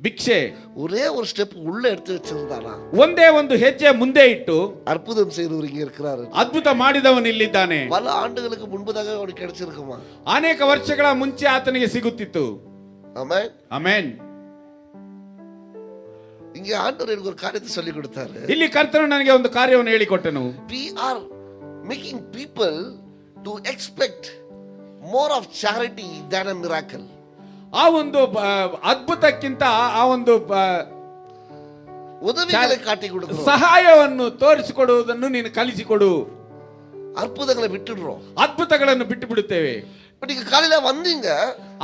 ಭಿಕ್ಷೆ. ஒரே ஒரு ஸ்டெப் உள்ள எடுத்து வச்சிருந்தானா, ಒಂದೇ ಒಂದು ಹೆಜ್ಜೆ ಮುಂದೆ ಇಟ್ಟು அற்புதம் செய்தவர் இங்க இருக்கிறாரு. ಅದ್ಭುತ ಮಾಡಿದವನು ಇಲ್ಲಿದ್ದಾನೆ. பல ஆண்டுகளுக்கு முன்பதாக அவனுக்கு கிடைச்சிருக்குமா? ಅನೇಕ ವರ್ಷಗಳ ಮುಂಚೆ ಆತನಿಗೆ ಸಿಗುತ್ತಿತ್ತು. ஆமென், ಆಮೆನ್. இங்க ஆண்டவர் எனக்கு ஒரு காரியத்தை சொல்லி கொடுத்தாரு. ಇಲ್ಲಿ ಕರ್ತನು ನನಗೆ ಒಂದು ಕಾರ್ಯವನ್ನು ಹೇಳಿಕೊಟ್ಟನು. We are making people to expect more of charity than a miracle. ಆ ಒಂದು ಅದ್ಭುತಕ್ಕಿಂತ ಆ ಒಂದು உதவிகளை காட்டி கொடுக்கிறோம், ಸಹಾಯವನ್ನು ತೋರಿಸಿಕೊಡುವುದನ್ನು ನೀನು ಕಲಿಸಿಕೊಡು. அற்புதங்களை விட்டுடுறோம், ಅದ್ಭುತಗಳನ್ನು ಬಿಟ್ಟು ಬಿಡುತ್ತೇವೆ. இப்ப நீங்க காலையில வந்தீங்க,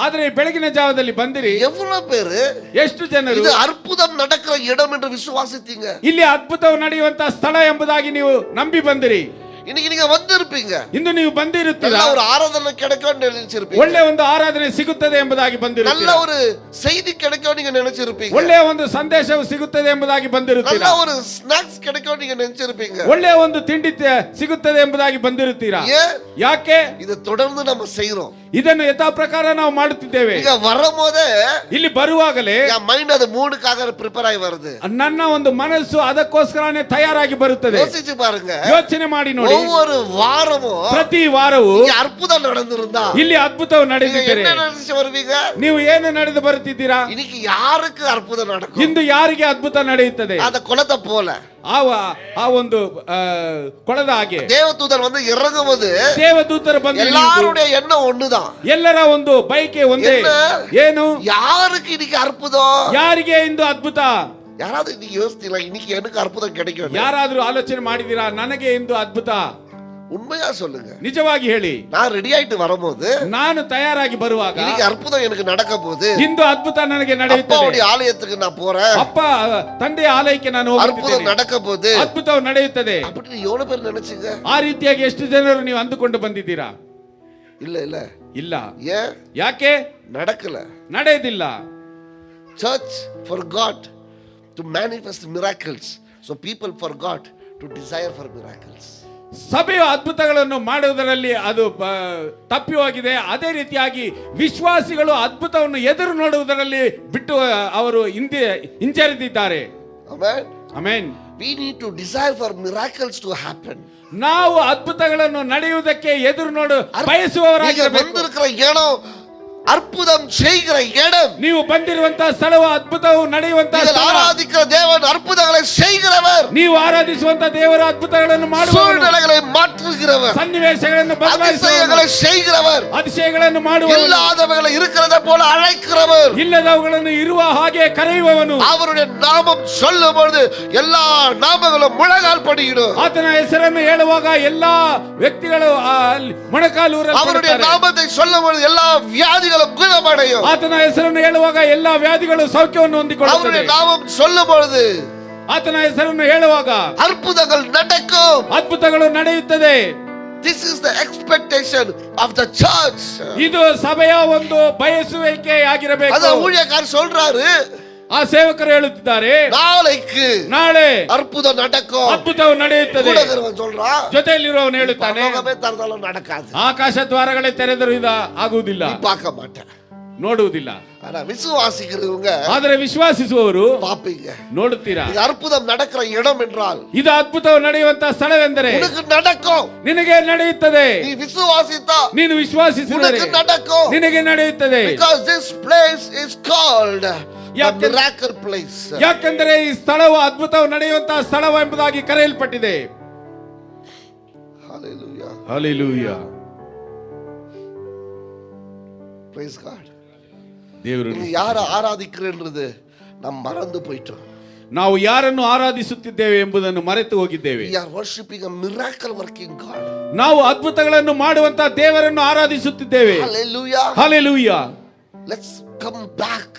ಆದ್ರೆ ಬೆಳಗಿನ ಜಾವದಲ್ಲಿ ಬಂದಿರಿ. எவ்வளவு பேரு, ಎಷ್ಟು ಜನರು இது அற்புதம் நடக்கிற இடம் என்று விசுவாசித்தீங்க? ಇಲ್ಲಿ ಅದ್ಭುತವು ನಡೆಯುವಂತಹ ಸ್ಥಳ ಎಂಬುದಾಗಿ ನೀವು ನಂಬಿ ಬಂದಿರಿ. இன்னைக்கு நீங்க வந்திருப்பீங்க, ಇಂದು ನೀವು ಬಂದಿರುತ್ತೀರಾ, ஒரு ஆராதனை கிடைக்கும் நினைச்சிருப்பீங்க, ಒಳ್ಳೆ ಒಂದು ಆರಾಧನೆ ಸಿಗುತ್ತದೆ ಎಂಬುದಾಗಿ ಬಂದಿರುತ್ತೀರಾ, நல்ல ஒரு செய்தி கிடைக்கும் நீங்க நினைச்சிருப்பீங்க, ಒಳ್ಳೆ ಒಂದು ಸಂದೇಶವು ಸಿಗುತ್ತದೆ ಎಂಬುದಾಗಿ ಬಂದಿರುತ್ತೀರಾ, நல்ல ஒரு ಸ್ನಾಕ್ಸ್ கிடைக்கும் நீங்க நினைச்சிருப்பீங்க, ಒಳ್ಳೆ ಒಂದು ತಿಂಡಿ ಸಿಗುತ್ತದೆ ಎಂಬುದಾಗಿ ಬಂದಿರುತ್ತೀರಾ. ಯಾಕೆ? இதை தொடர்ந்து நம்ம செய்றோம். ಇದನ್ನು ಯಥಾ ಪ್ರಕಾರ ನಾವು ಮಾಡುತ್ತಿದ್ದೇವೆ. இங்க வரும்போதே ಇಲ್ಲಿ ಬರುವಾಗಲೇ என் மைண்ட் அது மூணுக்காக ப்ரிப்பேர் ஆகி வருது. ನನ್ನ ಒಂದು ಮನಸ್ಸು ಅದಕ್ಕೋಸ್ಕರನೇ ತಯಾರಾಗಿ ಬರುತ್ತದೆ. யோசிச்சு பாருங்க, ಯೋಚನೆ ಮಾಡಿ ನೋಡಿ. ஒவ்வொரு வாரமும் ಪ್ರತಿ ವಾರವೂ அற்புதம் நடந்திருந்தா ಇಲ್ಲಿ ಅದ್ಭುತವು ನಡೆದಿದ್ದರೆ என்ன நினைச்சு வருவீங்க? ನೀವು ಏನು ನಡೆದು ಬರುತ್ತಿದ್ದೀರಾ? இன்னைக்கு யாருக்கு அற்புதம் நடக்கும்? ಇಂದು ಯಾರಿಗೆ ಅದ್ಭುತ ನಡೆಯುತ್ತದೆ? அந்த குலத்தை போல ಆ ಒಂದು ಕೊಳದ ಹಾಗೆ தேவதூதர் வந்து இறங்கும்போது ದೇವದೂತರು ಬಂದು எல்லாருடைய எண்ணம் ஒண்ணுதான். ಎಲ್ಲರ ಒಂದು ಬಯಕೆ ಒಂದೇ. ಏನು? யாருக்கு இன்னைக்கு அற்புதம்? ಯಾರಿಗೆ ಇಂದು ಅದ್ಭುತ? யாராவது இன்னைக்கு யோசித்தீங்களா இன்னைக்கு எனக்கு அற்புதம் கிடைக்கும்? ಯಾರಾದ್ರೂ ಆಲೋಚನೆ ಮಾಡಿದೀರಾ ನನಗೆ ಇಂದು ಅದ್ಭುತ? உண்மையா சொல்லுங்க. ನಿಜವಾಗಿ ಹೇಳಿ. நான் ரெடி ஆயிட்டு வரும்போது ನಾನು ತಯಾರಾಗಿ ಬರುವಾಗ இன்னைக்கு அற்புதம் எனக்கு நடக்க போகுது. ಇಂದು ಅದ್ಭುತ ನನಗೆ ನಡೆಯುತ್ತದೆ. அப்பாவுடைய ஆலயத்துக்கு நான் போறேன். ಅಪ್ಪ ತಂದೆಯ ಆಲಯಕ್ಕೆ ನಾನು ಹೋಗುತ್ತಿದ್ದೇನೆ. அற்புதம் நடக்க போகுது. ಅದ್ಭುತವು ನಡೆಯುತ್ತದೆ. அப்படி எவ்வளவு பேர் நினைச்சீங்க? ಆ ರೀತಿಯಾಗಿ ಎಷ್ಟು ಜನರು ನೀವು ಅಂದುಕೊಂಡು ಬಂದಿದ್ದೀರಾ? இல்ல இல்ல ಇಲ್ಲ. ஏன்? ಯಾಕೆ நடக்கல? ನಡೆಯುವುದಿಲ್ಲ. Church forgot to manifest miracles, so people forgot to desire for miracles. ಸಭೆಯು ಅದ್ಭುತಗಳನ್ನು ಮಾಡುವುದರಲ್ಲಿ ಅದು ತಪ್ಪಿ ಹೋಗಿದೆ. ಅದೇ ರೀತಿಯಾಗಿ ವಿಶ್ವಾಸಿಗಳು ಅದ್ಭುತವನ್ನು ಎದುರು ನೋಡುವುದರಲ್ಲಿ ಬಿಟ್ಟು ಅವರು ಹಿಂಜರಿದಿದ್ದಾರೆ. Amen. Amen. We need to desire for miracles to happen. ನಾವು ಅದ್ಭುತಗಳನ್ನು ನಡೆಯುವುದಕ್ಕೆ ಎದುರು ನೋಡು ಬಯಸುವವರಾಗಿರಬೇಕು. வந்திருக்கிற இடம் அற்புதம் செய்கிற இடம். ನೀವು ಬಂದಿರುವಂತಹ ಸ್ಥಳವು ಅದ್ಭುತವು ನಡೆಯುವಂತಹ ಸ್ಥಳ. ஆராதிக்கிற தேவன் அற்புதங்களை செய்கிறவர். ನೀವು ಆರಾಧಿಸುವಂತಹ ದೇವರ ಅದ್ಭುತಗಳನ್ನು ಮಾಡುವವರು. சூழ்நிலைகளை மாற்றுகிறவர். ಸನ್ನಿವೇಶಗಳನ್ನು ಬದಲಾಯಿಸುವವರು. செய்கிறவர். அதிசயಗಳನ್ನು ಮಾಡುವವರು. இல்லாதவைகளை இருக்கிறத போல அழைக்கிறவர். ಇಲ್ಲದವುಗಳನ್ನು ಇರುವ ಹಾಗೆ ಕರೆಯುವವನು. அவருடைய நாமம் சொல்லும் பொழுது எல்லா நாமங்களும் முழங்கால் படியிடும். ಆತನ ಹೆಸರನ್ನು ಹೇಳುವಾಗ ಎಲ್ಲಾ ವ್ಯಕ್ತಿಗಳು ಮೊಣಕಾಲೂರಲ್ಪಡುತ್ತಾರೆ. அவருடைய நாமத்தை சொல்லும் பொழுது எல்லா வியாதிகளும் குணமடையும். ಆತನ ಹೆಸರನ್ನು ಹೇಳುವಾಗ ಎಲ್ಲಾ ವ್ಯಾಧಿಗಳು ಸೌಖ್ಯವನ್ನು ಹೊಂದಿಕೊಳ್ಳುತ್ತವೆ. அவருடைய நாமம் சொல்லும் பொழுது ಆತನ ಹೆಸರನ್ನು ಹೇಳುವಾಗ அற்புதங்கள் நடக்கும். ಅದ್ಭುತಗಳು ನಡೆಯುತ್ತದೆ. This is the expectation of the church. ಇದು ಸಭೆಯ ಒಂದು ಬಯಸುವಿಕೆ ಆಗಿರಬೇಕು. ಅದ ஊழியக்காரர் சொல்றாரு, ಆ ಸೇವಕರು ಹೇಳುತ್ತಿದ್ದಾರೆ, ನಾಳೆ ಅற்பುತ நடக்கும். ಅದ್ಭುತವು ನಡೆಯುತ್ತದೆ. சொல்றான், ಜೊತೆಯಲ್ಲಿರುವವನು ಹೇಳುತ್ತಾನೆ, தரதாலும் நடக்காது. ಆಕಾಶ ದ್ವಾರಗಳೇ ತೆರೆದರೂ ಇದು ಆಗುವುದಿಲ್ಲ, பார்க்க மாட்டேன், ನೋಡುವುದಿಲ್ಲ. ஆனா விசுவாசிக்கிறவங்க, ಆದರೆ ವಿಶ್ವಾಸಿಸುವವರು பாப்பீங்க, ನೋಡುತ್ತೀರಾ. இது அற்புதம் நடக்கிற இடம் என்றால், ಇದು ಅದ್ಭುತವು ನಡೆಯುವಂತಹ ಸ್ಥಳವೆಂದರೆ உனக்கு நடக்கும், ನಿನಗೆ ನಡೆಯುತ್ತದೆ. நீ விசுவாசித்தா, ನೀನು ವಿಶ್ವಾಸಿಸಿದರೆ உனக்கு நடக்கும், ನಿನಗೆ ನಡೆಯುತ್ತದೆ. because this place is called a miracle place. ಯಾಕೆಂದರೆ ಈ ಸ್ಥಳವು ಅದ್ಭುತವು ನಡೆಯುವಂತಹ ಸ್ಥಳವು ಎಂಬುದಾಗಿ ಕರೆಯಲ್ಪಟ್ಟಿದೆ. Hallelujah. Hallelujah. Praise God. ದೇವರು ಯಾರ ಆರಾಧಿக்கிறೇನ್றது ನಾವು ಮರೆತು போயிட்டோம். ನಾವು ಯಾರನ್ನು ಆರಾಧಿಸುತ್ತಿದ್ದೇವೆ ಎಂಬುದನ್ನು ಮರೆತು ಹೋಗಿದ್ದೇವೆ. We are worshiping a miracle working God. ನಾವು ಅದ್ಭುತಗಳನ್ನು ಮಾಡುವಂತ ದೇವರನ್ನು ಆರಾಧಿಸುತ್ತಿದ್ದೇವೆ. Hallelujah. Hallelujah. Let's come back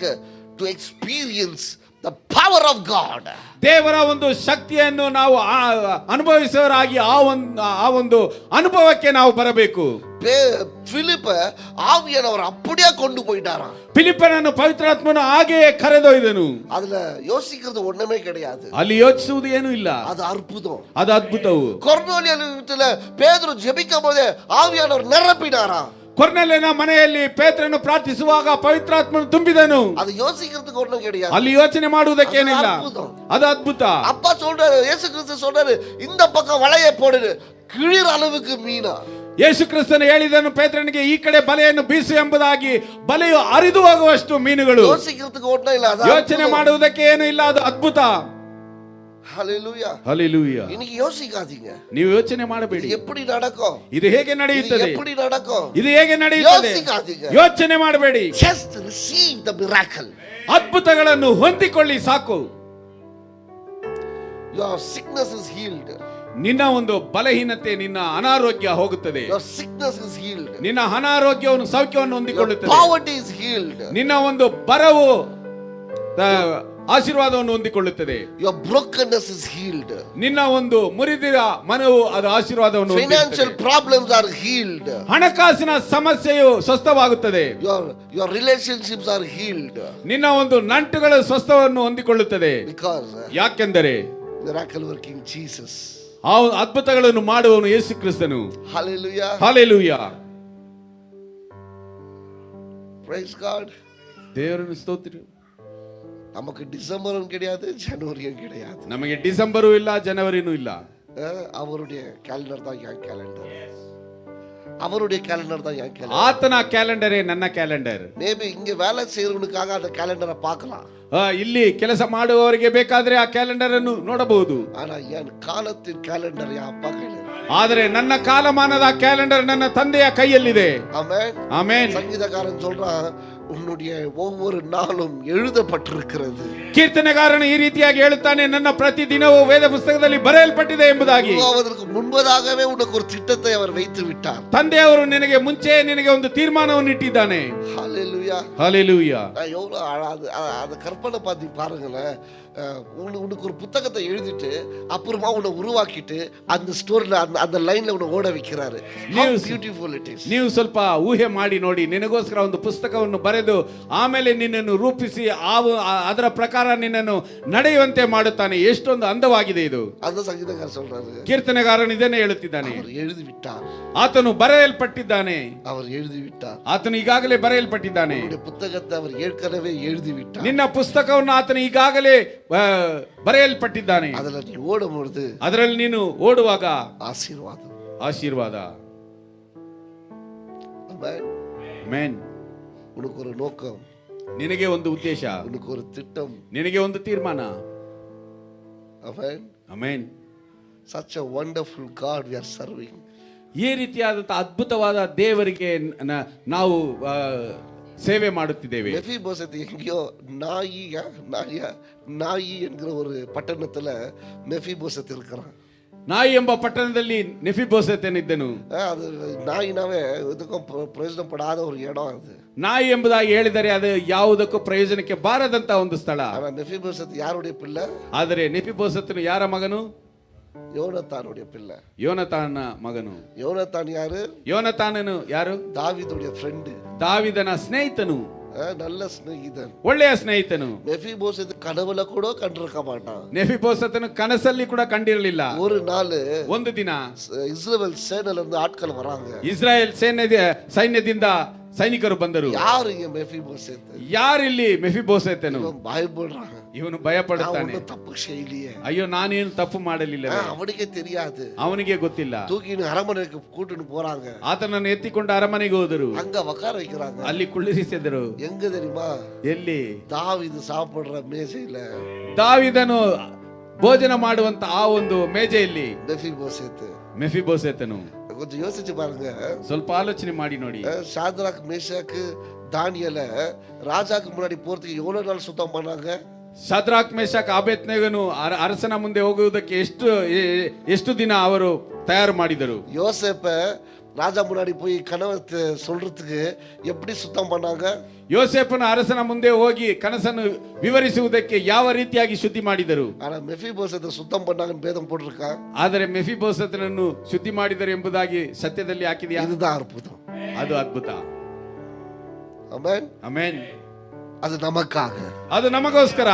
to experience the power of God. ದೇವರ ಒಂದು ಶಕ್ತಿಯನ್ನು ನಾವು ಅನುಭವಿಸುವವರಾಗಿ ಆ ಒಂದು ಅನುಭವಕ್ಕೆ ನಾವು ಬರಬೇಕು. ಫಿಲಿಪ್ ಆವಿಯಾನವರು அப்படியே கொண்டு போயிட்டாராம். ಫಿಲಿಪ್ಪನನ್ನು ಪವಿತ್ರಾತ್ಮನು ಹಾಗೆಯೇ ಕರೆದೊಯ್ದನು. அதுல யோசிக்கிறது ஒண்ணுமே கிடையாது. ಅಲ್ಲಿ ಯೋಚಿಸುವುದು ಏನೂ ಇಲ್ಲ. ಅದು ಅದ್ಭುತம். ಅದು ಅದ್ಭುತವು. ಕೊರ್ನೇಲಿಯನ வீட்டில பேதுரு ஜெபிக்கும்போது ஆவியானவர் நிரப்பினாராம். ಕೊರ್ನೆಲಿಯನ ಮನೆಯಲ್ಲಿ ಪೇತ್ರನು ಪ್ರಾರ್ಥಿಸುವಾಗ ಪವಿತ್ರಾತ್ಮನು ತುಂಬಿದನು. ಅದು ಯೋಚಿக்கிறதுக்கு ஒண்ணும் கிடையாது. ಅಲ್ಲಿ ಯೋಚನೆ ಮಾಡುವುದಕ್ಕೇನಿಲ್ಲ. ಅದು ಅದ್ಭುತ. அப்பா சொல்றாரு, இயேசு கிறிஸ்து சொல்றாரு, இந்த பக்கம் வலையை போடு, கிழிற அளவுக்கு மீனா. ಯೇಸು ಕ್ರಿಸ್ತನು ಹೇಳಿದನು ಪೇತ್ರನಿಗೆ, ಈ ಕಡೆ ಬಲೆಯನ್ನು ಬೀಸು ಎಂಬುದಾಗಿ. ಬಲೆಯು ಹರಿದು ಹೋಗುವಷ್ಟು ಮೀನುಗಳು. ಯೋಚಿக்கிறதுக்கு ஒண்ணும் ಇಲ್ಲ. ಯೋಚನೆ ಮಾಡುವುದಕ್ಕೆ ಏನು ಇಲ್ಲ. ಅದು ಅದ್ಭುತ. Hallelujah. Hallelujah. இன்னைக்கு யோசிக்காதீங்க. ನೀವು ಯೋಚನೆ ಮಾಡಬೇಡಿ. எப்படி நடக்கும், ಇದು ಹೇಗೆ ನಡೆಯುತ್ತದೆ, எப்படி நடக்கும், ಇದು ಹೇಗೆ ನಡೆಯುತ್ತದೆ, யோசிக்காதீங்க. ಯೋಚನೆ ಮಾಡಬೇಡಿ. Just receive the miracle. ಅದ್ಭುತಗಳನ್ನು ಹೊಂದಿಕೊಳ್ಳಿ ಸಾಕು. Your sickness is healed. ನಿನ್ನ ಒಂದು ಬಲಹೀನತೆ, ನಿನ್ನ ಅನಾರೋಗ್ಯ ಹೋಗುತ್ತದೆ. Your sickness is healed. ನಿನ್ನ ಅನಾರೋಗ್ಯವನ್ನು ಸೌಖ್ಯವನ್ನು ಹೊಂದಿಕೊಳ್ಳುತ್ತದೆ. Poverty is healed. ನಿನ್ನ ಒಂದು ಬರವು ಆಶೀರ್ವಾದವನ್ನು ಹೊಂದಿಕೊಳ್ಳುತ್ತದೆ. Your brokenness is healed. ನಿನ್ನ ಒಂದು ಮುರಿದಿರ ಮನವು ಅದು ಆಶೀರ್ವಾದವನ್ನು ಹೊಂದಿರುತ್ತದೆ. Financial problems are healed. ಹಣಕಾಸಿನ ಸಮಸ್ಯೆಯು ಸ್ವಸ್ಥವಾಗುತ್ತದೆ. Your relationships are healed. ನಿನ್ನ ಒಂದು ನಂಟುಗಳ ಸ್ವಸ್ಥವನ್ನು ಹೊಂದಿಕೊಳ್ಳುತ್ತದೆ. Because ಯಾಕೆಂದರೆ miracle working Jesus. ಆ ಅದ್ಭುತಗಳನ್ನು ಮಾಡುವವನು ಯೇಸು ಕ್ರಿಸ್ತನು. Hallelujah. Hallelujah. Praise God. ದೇವರನ್ನು ಸ್ತೋತ್ರ. நமக்கு டிசம்பரும் கிடையாது, ஜனவரியும் கிடையாது. ನಮಗೆ ಡಿಸೆಂಬರು ಇಲ್ಲ, ಜನವರಿನೂ ಇಲ್ಲ. அவருடைய கேலண்டர் தான் என் கேலண்டர். அவருடைய கேலண்டர் தான் என் கேலண்டர். ಆತನ ಕ್ಯಾಲೆಂಡರೇ ನನ್ನ ಕ್ಯಾಲೆಂಡರ್. மேபி இங்க வேலை செய்யறவனுக்காக அந்த கேலண்டரை பார்க்கலாம். ಇಲ್ಲಿ ಕೆಲಸ ಮಾಡುವವರಿಗೆ ಬೇಕಾದ್ರೆ ಆ ಕ್ಯಾಲೆಂಡರ್ ಅನ್ನು ನೋಡಬಹುದು. ஆனா என் காலத்தின் கேலண்டர் என் அப்பா கையில. ಆದರೆ ನನ್ನ ಕಾಲಮಾನದ ಕ್ಯಾಲೆಂಡರ್ ನನ್ನ ತಂದೆಯ ಕೈಯಲ್ಲಿದೆ. ಆಮೆನ್. ಆಮೆನ್. ಸಂಗೀತಗಾರன் சொல்றான், உன்னுடைய ஒவ்வொரு நாளும் எழுதப்பட்டிருக்கிறது. ಕೀರ್ತನೆಗಾರನು ಈ ರೀತಿಯಾಗಿ ಹೇಳುತ್ತಾನೆ, ನನ್ನ ಪ್ರತಿ ದಿನವೂ ವೇದ ಪುಸ್ತಕದಲ್ಲಿ ಬರೆಯಲ್ಪಟ್ಟಿದೆ ಎಂಬುದಾಗಿ. ಅದಕ್ಕೆ ಮುன்பದಾಗவே உனக்கு ஒரு திட்டத்தை அவர் வைத்து விட்டார். ತಂದೆಯವರು ನಿನಗೆ ಮುಂಚೆ ನಿನಗೆ ಒಂದು ತೀರ್ಮಾನವನ್ನು ಇಟ್ಟಿದ್ದಾನೆ. ஹalleluya. ஹalleluya. எவ்வளவு அத கற்பனை பண்ணி பாருங்களேன். உனக்கு ஒரு புத்தகத்தை எழுதிட்டு அப்புறமா உன்னை உருவாக்கிட்டு அந்த ஸ்டோரியில அந்த லைன்ல உன்னை ஓட வைக்கிறாரு. How beautiful it is. ನೀವು ಸ್ವಲ್ಪ ಊಹೆ ಮಾಡಿ ನೋಡಿ, ನಿನಗೋಸ್ಕರ ಒಂದು ಪುಸ್ತಕವನ್ನು ಬರೆದು ಆಮೇಲೆ ನಿನ್ನನ್ನು ರೂಪಿಸಿ ಅದರ ಪ್ರಕಾರ ನಿನ್ನನ್ನು ನಡೆಯುವಂತೆ ಮಾಡುತ್ತಾನೆ. ಎಷ್ಟೊಂದು ಅಂದವಾಗಿದೆ ಇದು. அந்த ಸಂಗೀತಗಾರ சொல்றாரு, ಕೀರ್ತನೆಗಾರನು ಇದನ್ನೇ ಹೇಳುತ್ತಿದ್ದಾನೆ, அவர் எழுதி விட்டார். ಆತನು ಬರೆಯಲ್ಪಟ್ಟಿದ್ದಾನೆ. அவர் எழுதி விட்டார். ಆತನು ಈಗಾಗಲೇ ಬರೆಯಲ್ಪಟ್ಟಿದ್ದಾನೆ. உன்னுடைய புத்தகத்தை அவர் ஏற்கனவே எழுதி விட்டார். ನಿನ್ನ ಪುಸ್ತಕವನ್ನು ಆತನು ಈಗಾಗಲೇ ಬರೆಯಲ್ಪಟ್ಟಿದ್ದಾನೆ. ಅದರಲ್ಲಿ ನೀ ಓಡುವುದು, ಅದರಲ್ಲಿ ನೀನು ಓಡುವಾಗ ಆಶೀರ್ವಾದ. ಆಶೀರ್ವಾದ. ಆಮೆನ್. உனக்கு ஒரு நோக்கம், ನಿನಗೆ ಒಂದು ಉದ್ದೇಶ, உனக்கு ஒரு திட்டம், ನಿನಗೆ ಒಂದು ತೀರ್ಮಾನ. Amen. Amen. Such a wonderful God we are serving. ಈ ರೀತಿಯಾದಂತಹ ಅದ್ಭುತವಾದ ದೇವರಿಗೆ ನಾವು ಸೇವೆ ಮಾಡುತ್ತಿದ್ದೇವೆ. மெஃபிபோசேத் எங்கேயோ நாயி என்கிற ஒரு பட்டணத்துல மெஃபிபோசேத் இருக்கிறான். ನಾಯಿ ಎಂಬ ಪಟ್ಟಣದಲ್ಲಿ ನೆಫಿಬೋಸೆತನಿದ್ದನು. ಅದು ನಾಯಿನವೇ ಇದಕ್ಕೂ ಪ್ರಯೋಜನಪಡಾದ ஒரு இடம். ಅದು ನಾಯಿ ಎಂಬುದಾಗಿ ಹೇಳಿದರೆ ಅದು ಯಾವುದಕ್ಕೂ ಪ್ರಯೋಜನಕ್ಕೆ ಬಾರದಂತ ಒಂದು ಸ್ಥಳ. மெஃபிபோசேத் யாருடைய பிள்ளை? ಆದರೆ ನೆಫಿಬೋಸೆತನು ಯಾರ ಮಗನು? யோனத்தானுடைய பிள்ளை. ಯೋನತಾನ ಮಗನು. யோனத்தான் ಯಾರು? ಯೋನತಾನನು ಯಾರು? தாவீதுடைய ಫ್ರೆಂಡ್. ದಾವಿದನ ಸ್ನೇಹಿತನು, நல்ல ಸ್ನೇಹಿತನು, ಒಳ್ಳೆಯ ಸ್ನೇಹಿತನು. மெஃபிபோசேத் கனவுல கூட கண்டிருக்க மாட்டான். ನೆಫಿಬೋಸೆತನು ಕನಸಲ್ಲಿ ಕೂಡ ಕಂಡಿರಲಿಲ್ಲ. ஒரு நாள் ಒಂದು ದಿನ இஸ்ரவேல் சேனையில இருந்து ஆட்கள் வராங்க. ಇಸ್ರಾಯೇಲ್ ಸೈನ್ಯದಿಂದ ಸೈನಿಕರು ಬಂದರು. ಯಾರು ಈ ಮೆಫಿಬೋಸೇತ್? ಯಾರಿಲ್ಲಿ ಮೆಫಿಬೋಸೆತನು? பயப்படுறாங்க. ಇವನು ಭಯ ಪಡುತ್ತಾನೆ. ತಪ್ಪು ಶೈಲಿಯೇ, ಅಯ್ಯೋ ನಾನೇನು ತಪ್ಪು ಮಾಡಲಿಲ್ಲ. ಅವನಿಗೆ தெரியாது, ಅವನಿಗೆ ಗೊತ್ತಿಲ್ಲ. தூக்கின்னு அரமனைக்கு கூட்டிட்டு போறாங்க. ಆತನನ್ನು ಎತ್ತಿಕೊಂಡು ಅರಮನೆಗೆ ಹೋದರು. அங்க உட்கார வைக்கிறாங்க. ಅಲ್ಲಿ ಕುಳ್ಳಿರಿಸಿದರು. எங்க தெரியுமா? ಎಲ್ಲಿ? தாவீது சாப்பிடுற மேசையில, ದಾವಿದನು ಭೋಜನ ಮಾಡುವಂತ ಆ ಒಂದು ಮೇಜೆಯಲ್ಲಿ மெஃபிபோசேத். ಮೆಫಿಬೋಸೆತನು. கொஞ்சம் யோசிச்சு பாருங்க, ಸ್ವಲ್ಪ ಆಲೋಚನೆ ಮಾಡಿ ನೋಡಿ. சாத்ராக் மேஷாக்கு தானியேல ராஜாக்கு முன்னாடி போறதுக்கு எவ்வளவு நாள் சுத்தம் பண்ணாங்க? ಶದ್ರಾಕ್ ಮೇಷಕ್ ಅಬೇದ್ನೆಗೋನು ಅರಸನ ಮುಂದೆ ಹೋಗುವುದಕ್ಕೆ ಎಷ್ಟು ದಿನ ಅವರು ತಯಾರು ಮಾಡಿದರು? யோசேப்ப ராஜா முன்னாடி போய் கனவை சொல்றதுக்கு எப்படி சுத்தம் பண்ணாங்க? ಯೋಸೇಫನ ಅರಸನ ಮುಂದೆ ಹೋಗಿ ಕನಸನ್ನು ವಿವರಿಸುವುದಕ್ಕೆ ಯಾವ ರೀತಿಯಾಗಿ ಶುದ್ಧಿ ಮಾಡಿದರು? ஆனா மெஃபிபோசேத்தை சுத்தம் பண்ணாங்கன்னு வேதம் போட்டிருக்கா. ಆದರೆ ಮೆಫಿಬೋಸೆತನನ್ನು ಶುದ್ಧಿ ಮಾಡಿದರು ಎಂಬುದಾಗಿ ಸತ್ಯದಲ್ಲಿ ಹಾಕಿದೆಯಾ? இதுதான் அற்புதம். ಅದು ಅದ್ಭುತ. ஆமென். ಆಮೆನ್. அது நமக்காக, ಅದು ನಮಗೋಸ್ಕರ.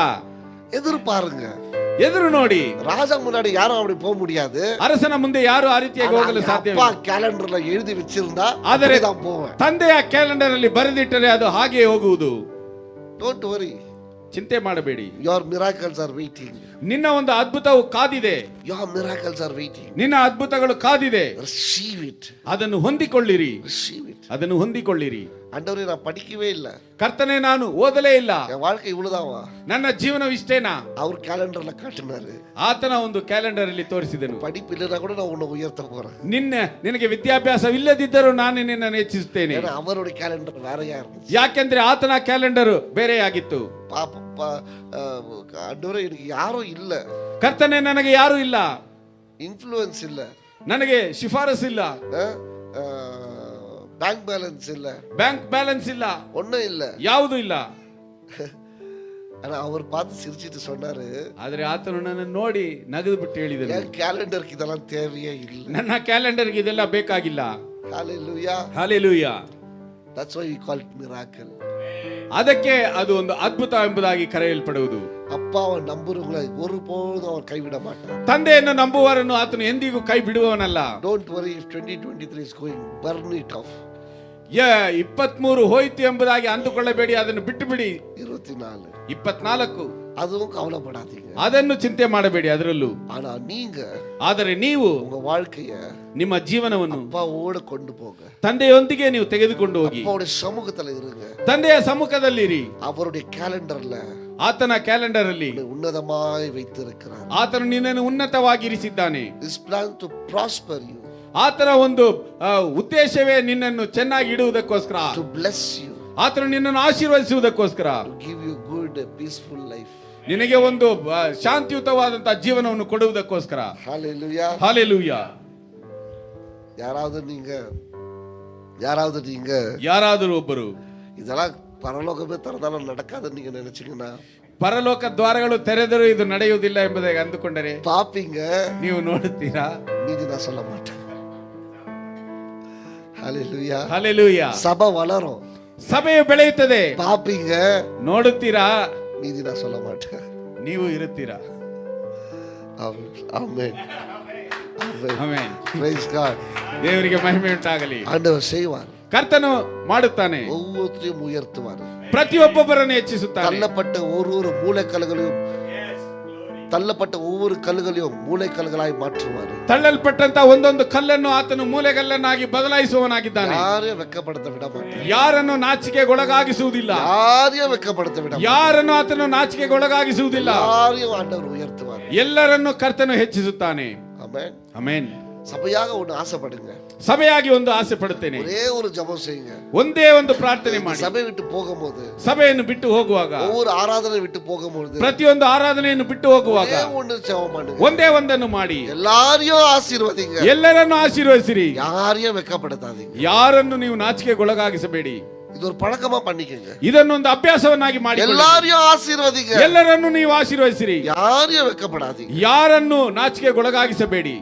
எதிர்பாருங்க. ಎದುರು ನೋಡಿ. ராஜா முன்னாடி யாரும் அப்படி போக முடியாது. ಅರಸನ ಮುಂದೆ ಯಾರು ಆ ರೀತಿಯಾಗಿ ಹೋಗಲು ಸಾಧ್ಯವಿಲ್ಲ. அப்பா ಕ್ಯಾಲೆಂಡರ್ல எழுதி வச்சிருந்தா ಆದರೆ தான் போவேன். ತಂದೆಯ ಕ್ಯಾಲೆಂಡರ್ ಅಲ್ಲಿ ಬರೆದಿಟ್ಟರೆ ಅದು ಹಾಗೆ ಹೋಗುವುದು. Don't worry. ಚಿಂತೆ ಮಾಡಬೇಡಿ. Your miracles are waiting. ನಿನ್ನ ಒಂದು ಅದ್ಭುತವು ಕಾದಿದೆ. Your miracles are waiting. ನಿನ್ನ ಅದ್ಭುತಗಳು ಕಾದಿದೆ. Receive it. ಅದನ್ನು ಹೊಂದಿಕೊಳ್ಳಿರಿ. Receive it. ಅದನ್ನು ಹೊಂದಿಕೊಳ್ಳಿರಿ. ஆண்டவரே, நான் படிக்கவே இல்ல, ಕರ್ತನೆ ನಾನು ಓದಲೇ ಇಲ್ಲ, என் வாழ்க்கை இவ்வளவுதாவா? ನನ್ನ ಜೀವನವಿಷ್ಟೇನಾ? அவர் கேலண்டர்ல காட்டினாரு. ಆತನ ಒಂದು ಕ್ಯಾಲೆಂಡರ್ ಅಲ್ಲಿ ತೋರಿಸಿದನು. படிப்பு இல்லைன்னா கூட நான் உன்னை உயர்த்த போறேன். ನಿನಗೆ ವಿದ್ಯಾಭ್ಯಾಸವಿಲ್ಲದಿದ್ದರೂ ನಾನು ನಿನ್ನನ್ನು ಹೆಚ್ಚಿಸುತ್ತೇನೆ. ஏன்னா அவருடைய கேலண்டர் வேறையா இருந்துச்சு. ಯಾಕೆಂದ್ರೆ ಆತನ ಕ್ಯಾಲೆಂಡರ್ ಬೇರೆಯಾಗಿತ್ತು. ஆண்டவரே, எனக்கு யாரும் இல்ல, ಕರ್ತನೆ ನನಗೆ ಯಾರು ಇಲ್ಲ, இன்ஃப்ளூயன்ஸ் இல்ல, ನನಗೆ ಶಿಫಾರಸ್ ಇಲ್ಲ, பேங்க் பேலன்ஸ் இல்ல, ಬ್ಯಾಂಕ್ ಬ್ಯಾಲೆನ್ಸ್ ಇಲ್ಲ, ஒண்ணும் இல்ல, ಯಾವುದು ಇಲ್ಲ. ஆனா அவர் பார்த்து சிரிச்சிட்டு சொன்னாரு, ಆದ್ರೆ ಆತನು ನನ್ನನ್ನು ನೋಡಿ ನಗದು ಬಿಟ್ಟು ಹೇಳಿದನು, என் கேலண்டருக்கு இதெல்லாம் தேவையே இல்ல. ನನ್ನ ಕ್ಯಾಲೆಂಡರ್ಗೆ ಇದೆಲ್ಲ ಬೇಕಾಗಿಲ್ಲ. Hallelujah. Hallelujah. That's why we call it miracle. ಅದಕ್ಕೆ ಅದು ಒಂದು ಅದ್ಭುತ ಎಂಬುದಾಗಿ ಕರೆಯಲ್ಪಡುವುದು. ಅಪ್ಪಾವ ನಂಬುವವங்களை ஒருபோதும் அவர் கைவிட மாட்டார். ತಂದೆಯನ್ನು ನಂಬುವವರನ್ನು ಆತನು ಎಂದಿಗೂ ಕೈ ಬಿಡುವವನಲ್ಲ. Don't worry if 2023 is going, burn it off. 23 ಹೋಯ್ತು ಎಂಬುದಾಗಿ ಅಂದುಕೊಳ್ಳಬೇಡಿ, ಅದನ್ನು ಬಿಟ್ಟು ಬಿಡಿ. 24 24 அதுவும் கவலைப்படாதீங்க, ಅದನ್ನು ಚಿಂತೆ ಮಾಡಬೇಡಿ ಅದರಲ್ಲೂ. ஆனா நீங்க ಆದರೆ ನೀವು உங்க வாழ்க்கைய ನಿಮ್ಮ ಜೀವನವನ್ನು அப்பாவோட கொண்டு போங்க. ತಂದೆಯೊಂದಿಗೆ ನೀವು ತೆಗೆದುಕೊಂಡು ಹೋಗಿ அப்பாவுடைய சமூகத்துல இருங்க. ತಂದೆಯ ಸಮ್ಮುಖದಲ್ಲಿರಿ. அவருடைய கேலண்டர்ல ಆತನ ಕ್ಯಾಲೆಂಡರ್ ಅಲ್ಲಿ ಉನ್ನತವಾಗಿ வைத்திருக்கிறார். ಆತನು ನಿನ್ನನ್ನು ಉನ್ನತವಾಗಿ ಇರಿಸಿದ್ದಾನೆ. His plan to prosper you, ಆತನ ಒಂದು ಉದ್ದೇಶವೇ ನಿನ್ನನ್ನು ಚೆನ್ನಾಗಿ ಇಡುವುದಕ್ಕೋಸ್ಕರ, to bless you, ಆತನು ನಿನ್ನನ್ನು ಆಶೀರ್ವದಿಸುವುದಕ್ಕೋಸ್ಕರ, to give you good peaceful life. ನಿನಗೆ ಒಂದು ಶಾಂತಿಯುತವಾದಂತಹ ಜೀವನವನ್ನು ಕೊಡುವುದಕ್ಕೋಸ್ಕರ. Hallelujah. Hallelujah. யாராவது நீங்க ಯಾರಾದರೂ ಒಬ್ಬರು இதெல்லாம் பரலோகமே திறந்தாலும் நடக்காதுன்னு நீங்க நினைச்சீங்கன்னா, ಪರಲೋಕ ದ್ವಾರಗಳು ತೆರೆದರೂ ಇದು ನಡೆಯುವುದಿಲ್ಲ ಎಂಬುದಾಗಿ ಅಂದುಕೊಂಡರೆ பாப்பீங்க, ನೀವು ನೋಡುತ್ತೀರಾ. மீதி நான் சொல்ல மாட்டேன். Hallelujah. Hallelujah. சபை வளரும், ಸಭೆಯು ಬೆಳೆಯುತ್ತದೆ, பாப்பீங்க, ನೋಡುತ್ತೀರಾ. மீதி நான் சொல்ல மாட்டேன். ನೀವು ಇರುತ್ತೀರಾ. Amen. ಆಮೆನ್. Praise God. ದೇವರಿಗೆ ಮಹಿಮೆ ಉಂಟಾಗಲಿ. ஆண்டவர் செய்வார், ಕರ್ತನು ಮಾಡುತ್ತಾನೆ, ஒவ்வொருத்தையும் உயர்த்துவார், ಪ್ರತಿಯೊಬ್ಬೊಬ್ಬರನ್ನು ಹೆಚ್ಚಿಸುತ್ತಾನೆ. தள்ளப்பட்ட ஒவ்வொரு கல்லுகளையும் மூளைக்கல்களாய் மாற்றுவார். ತಳ್ಳಲ್ಪಟ್ಟಂತ ಒಂದೊಂದು ಕಲ್ಲನ್ನು ಆತನು ಮೂಲೆಗಲ್ಲನ್ನಾಗಿ ಬದಲಾಯಿಸುವವನಾಗಿದ್ದಾನೆ. யாரையும் வெட்கப்படுத்த விட மாட்டார். ಯಾರನ್ನು ನಾಚಿಕೆಗೊಳಗಾಗಿಸುವುದಿಲ್ಲ. யாரையும் வெட்கப்படுத்த விட மாட்டார். ಯಾರನ್ನು ಆತನು ನಾಚಿಕೆಗೊಳಗಾಗಿಸುವುದಿಲ್ಲ. யாரையும் ஆண்டவர் உயர்த்துவார். ಎಲ್ಲರನ್ನು ಕರ್ತನು ಹೆಚ್ಚಿಸುತ್ತಾನೆ. ஆமென். ಆಮೆನ್. சபையாக ஒன்று ஆசைப்படுங்க, ಸಭೆಯಾಗಿ ಒಂದು ಆಸೆ ಪಡುತ್ತೇನೆ. ஒரே ஒரு ஜெபம் செய்யுங்க. ಒಂದೇ ಒಂದು ಪ್ರಾರ್ಥನೆ ಮಾಡಿ. சபை விட்டு போகும்போது, ಸಭೆಯನ್ನು ಬಿಟ್ಟು ಹೋಗುವಾಗ, ஒவ்வொரு ஆராதனை விட்டு போகும்போது, ಪ್ರತಿಯೊಂದು ಆರಾಧನೆಯನ್ನು ಬಿಟ್ಟು ಹೋಗುವಾಗ ஒரே ஒன்று ஜெபம் பண்ணுங்க. ಒಂದೇ ಒಂದನ್ನು ಮಾಡಿ எல்லாரையும் ஆசீர்வதிங்க, ಎಲ್ಲರನ್ನು ಆಶೀರ್ವದಿಸಿರಿ. யாரையும் வெட்கப்படுத்தாதீங்க. ಯಾರನ್ನು ನೀವು ನಾಚಿಕೆಗೊಳಗಾಗಿಸಬೇಡಿ. இது ஒரு பழக்கமா பண்ணிக்கங்க. ಇದನ್ನೊಂದು ಅಭ್ಯಾಸವನ್ನಾಗಿ ಮಾಡಿ. எல்லாரையும் ஆசீர்வதிங்க, ಎಲ್ಲರನ್ನು ನೀವು ಆಶೀರ್ವದಿಸಿರಿ. யாரையும் வெட்கப்படாதீங்க. ಯಾರನ್ನು ನಾಚಿಕೆಗೊಳಗಾಗಿಸಬೇಡಿ.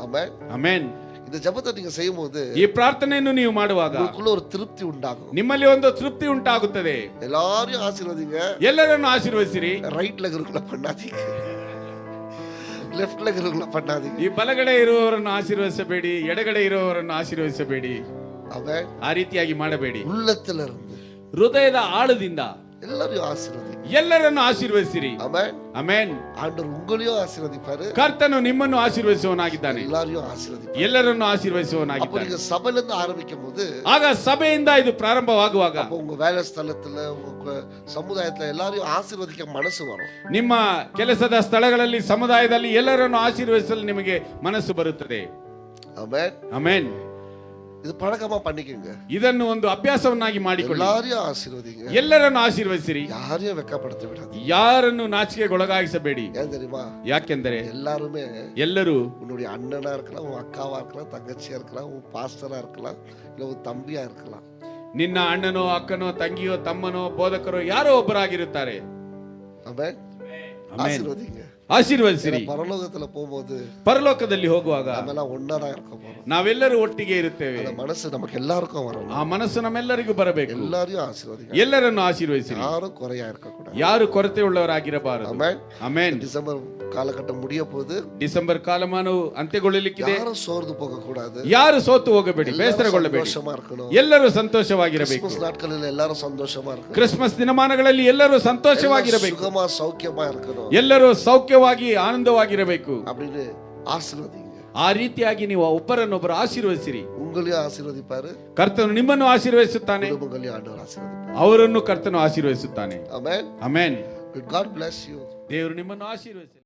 ஆமென். ಆಮೆನ್. இந்த ஜெபத்தை நீங்க செய்யும்போது ಈ ಪ್ರಾರ್ಥನೆಯನ್ನು ನೀವು ಮಾಡುವಾಗ உங்களுக்குள்ள ஒரு திருப்தி உண்டாகும். ನಿಮ್ಮಲ್ಲಿ ಒಂದು ತೃಪ್ತಿ ಉಂಟಾಗುತ್ತದೆ. எல்லாரையும் ஆசீர்வதிங்க, ಎಲ್ಲರನ್ನು ಆಶೀರ್ವದಿಸಿರಿ. ரைட் லெக் இருக்குள்ள பண்ணாதீங்க, ಲೆಫ್ಟ್ ಲೆಗ್ இருக்குள்ள பண்ணாதீங்க. ಈ ಬಲಗಡೆ ಇರುವವರನ್ನು ಆಶೀರ್ವದಿಸಬೇಡಿ, ಎಡಗಡೆ ಇರುವವರನ್ನು ಆಶೀರ್ವದಿಸಬೇಡಿ. ஆமென். ಆ ರೀತಿಯಾಗಿ ಮಾಡಬೇಡಿ. உள்ளத்துல இருந்து ಹೃದಯದ ಆಳದಿಂದ எல்லாரையும் ஆசீர்வதிங்க. ಎಲ್ಲರನ್ನು ಆಶೀರ್ವದಿಸಿರಿ. ஆமென். ಆಮೆನ್. ஆண்டவர் உங்களையும் ஆசீர்வதிப்பாரு, ಕರ್ತನು ನಿಮ್ಮನ್ನು ಆಶೀರ್ವದಿಸುವವನಾಗಿದ್ದಾನೆ. எல்லாரையும் ஆசீர்வதிப்பாரு. ಎಲ್ಲರನ್ನು அப்ப ಆಶೀರ್ವದಿಸುವವನಾಗಿದ್ದಾನೆ. நீங்க சபையில இருந்து ஆரம்பிக்கும் போது, ಆಗ ಸಭೆಯಿಂದ ಇದು ಪ್ರಾರಂಭವಾಗುವಾಗ அப்ப உங்க வேலை ஸ்தலத்துல, உங்க சமுதாயத்துல எல்லாரையும் ஆசீர்வதிக்க மனசு வரும். ನಿಮ್ಮ ಕೆಲಸದ ಸ್ಥಳಗಳಲ್ಲಿ, ಸಮುದಾಯದಲ್ಲಿ ಎಲ್ಲರನ್ನು ಆಶೀರ್ವದಿಸಲು ನಿಮಗೆ ಮನಸ್ಸು ಬರುತ್ತದೆ. ஆமென். ಆಮೆನ್. இது பழக்கமா பண்ணிக்கங்க. ಇದನ್ನು ಒಂದು ಅಭ್ಯಾಸವನ್ನಾಗಿ ಮಾಡಿಕೊಳ್ಳಿ. எல்லாரையும் ஆசீர்வதிங்க, ಎಲ್ಲರನ್ನು ಆಶೀರ್ವದಿಸಿರಿ. யாரையும் வெட்கப்படுத்த விடாதீங்க. ಯಾರನ್ನು ನಾಚಿಕೆಗೊಳಗಾಗಿಸಬೇಡಿ. ஏன் தெரியுமா? ಯಾಕೆಂದರೆ எல்லாருமே ಎಲ್ಲರೂ உன்னுடைய அண்ணனா இருக்கலாம், உன் அக்காவா இருக்கலாம், தங்கச்சியா இருக்கலாம், உன் பாஸ்டரா இருக்கலாம், இல்ல உன் தம்பியா இருக்கலாம். ನಿನ್ನ ಅಣ್ಣನೋ, ಅಕ್ಕನೋ, ತಂಗಿಯೋ, ತಮ್ಮನೋ, ಬೋಧಕರೋ ಯಾರೋ ಒಬ್ಬರಾಗಿರುತ್ತಾರೆ. ஆமென். ஆமென். ஆசீர்வதிங்க. ಆಶೀರ್ವದಿಸಿರಿ. பரலோகத்துல போகும்போது ಪರಲೋಕದಲ್ಲಿ ಹೋಗುವಾಗ நாமெல்லாம் ஒன்னாதான் இருக்க போறோம். ನಾವೆಲ್ಲರೂ ಒಟ್ಟಿಗೆ ಇರುತ್ತೇವೆ. அந்த மனசு நமக்கு எல்லாருக்கும் வரணும். ಆ ಮನಸ್ಸು ನಮ್ಮೆಲ್ಲರಿಗೂ ಬರಬೇಕು. எல்லாரையும் ஆசீர்வதிங்க, ಎಲ್ಲರನ್ನು ಆಶೀರ್ವದಿಸಿರಿ. யாரும் குறையா இருக்க கூடாது. ಯಾರು ಕೊರತೆ ಉಳ್ಳವರಾಗಿರಬಾರದು. ஆமென். ಆಮೆನ್. டிசம்பர் காலகட்டம் முடிய போது, ಡಿಸೆಂಬರ್ ಕಾಲಮಾನವು ಅಂತ್ಯಗೊಳ್ಳಲಿಕ್ಕಿದೆ. யாரும் சோர்ந்து போக கூடாது. ಯಾರು ಸೋತು ಹೋಗಬೇಡಿ, ಬೇಸರಗೊಳ್ಳಬೇಡಿ. சந்தோஷமா இருக்கணும். ಎಲ್ಲರೂ ಸಂತೋಷವಾಗಿರಬೇಕು. கிறிஸ்மஸ் நாட்களில் எல்லாரும் சந்தோஷமா இருக்கணும். ಕ್ರಿಸ್ಮಸ್ ದಿನಮಾನಗಳಲ್ಲಿ ಎಲ್ಲರೂ ಸಂತೋಷವಾಗಿರಬೇಕು. சுகமா சௌக்கியமா இருக்கணும். ಎಲ್ಲರೂ ಸೌಖ್ಯವಾಗಿ ಆನಂದವಾಗಿರಬೇಕು. அப்படின்னு ஆசீர்வதிங்க. ಆ ರೀತಿಯಾಗಿ ನೀವು ಒಬ್ಬರನ್ನೊಬ್ಬರು ಆಶೀರ್ವದಿಸಿರಿ. உங்களையும் ஆசீர்வதிப்பாரு, ಕರ್ತನು ನಿಮ್ಮನ್ನು ಆಶೀರ್ವದಿಸುತ್ತಾನೆ, குடும்பங்களையும் ஆண்டவர் ஆசீர்வதிப்பாரு. ಅವರನ್ನು ಕರ್ತನು ಆಶೀರ್ವದಿಸುತ್ತಾನೆ. ஆமென். ಆಮೆನ್. God bless you. ದೇವರು ನಿಮ್ಮನ್ನು ಆಶೀರ್ವದಿಸಲಿ.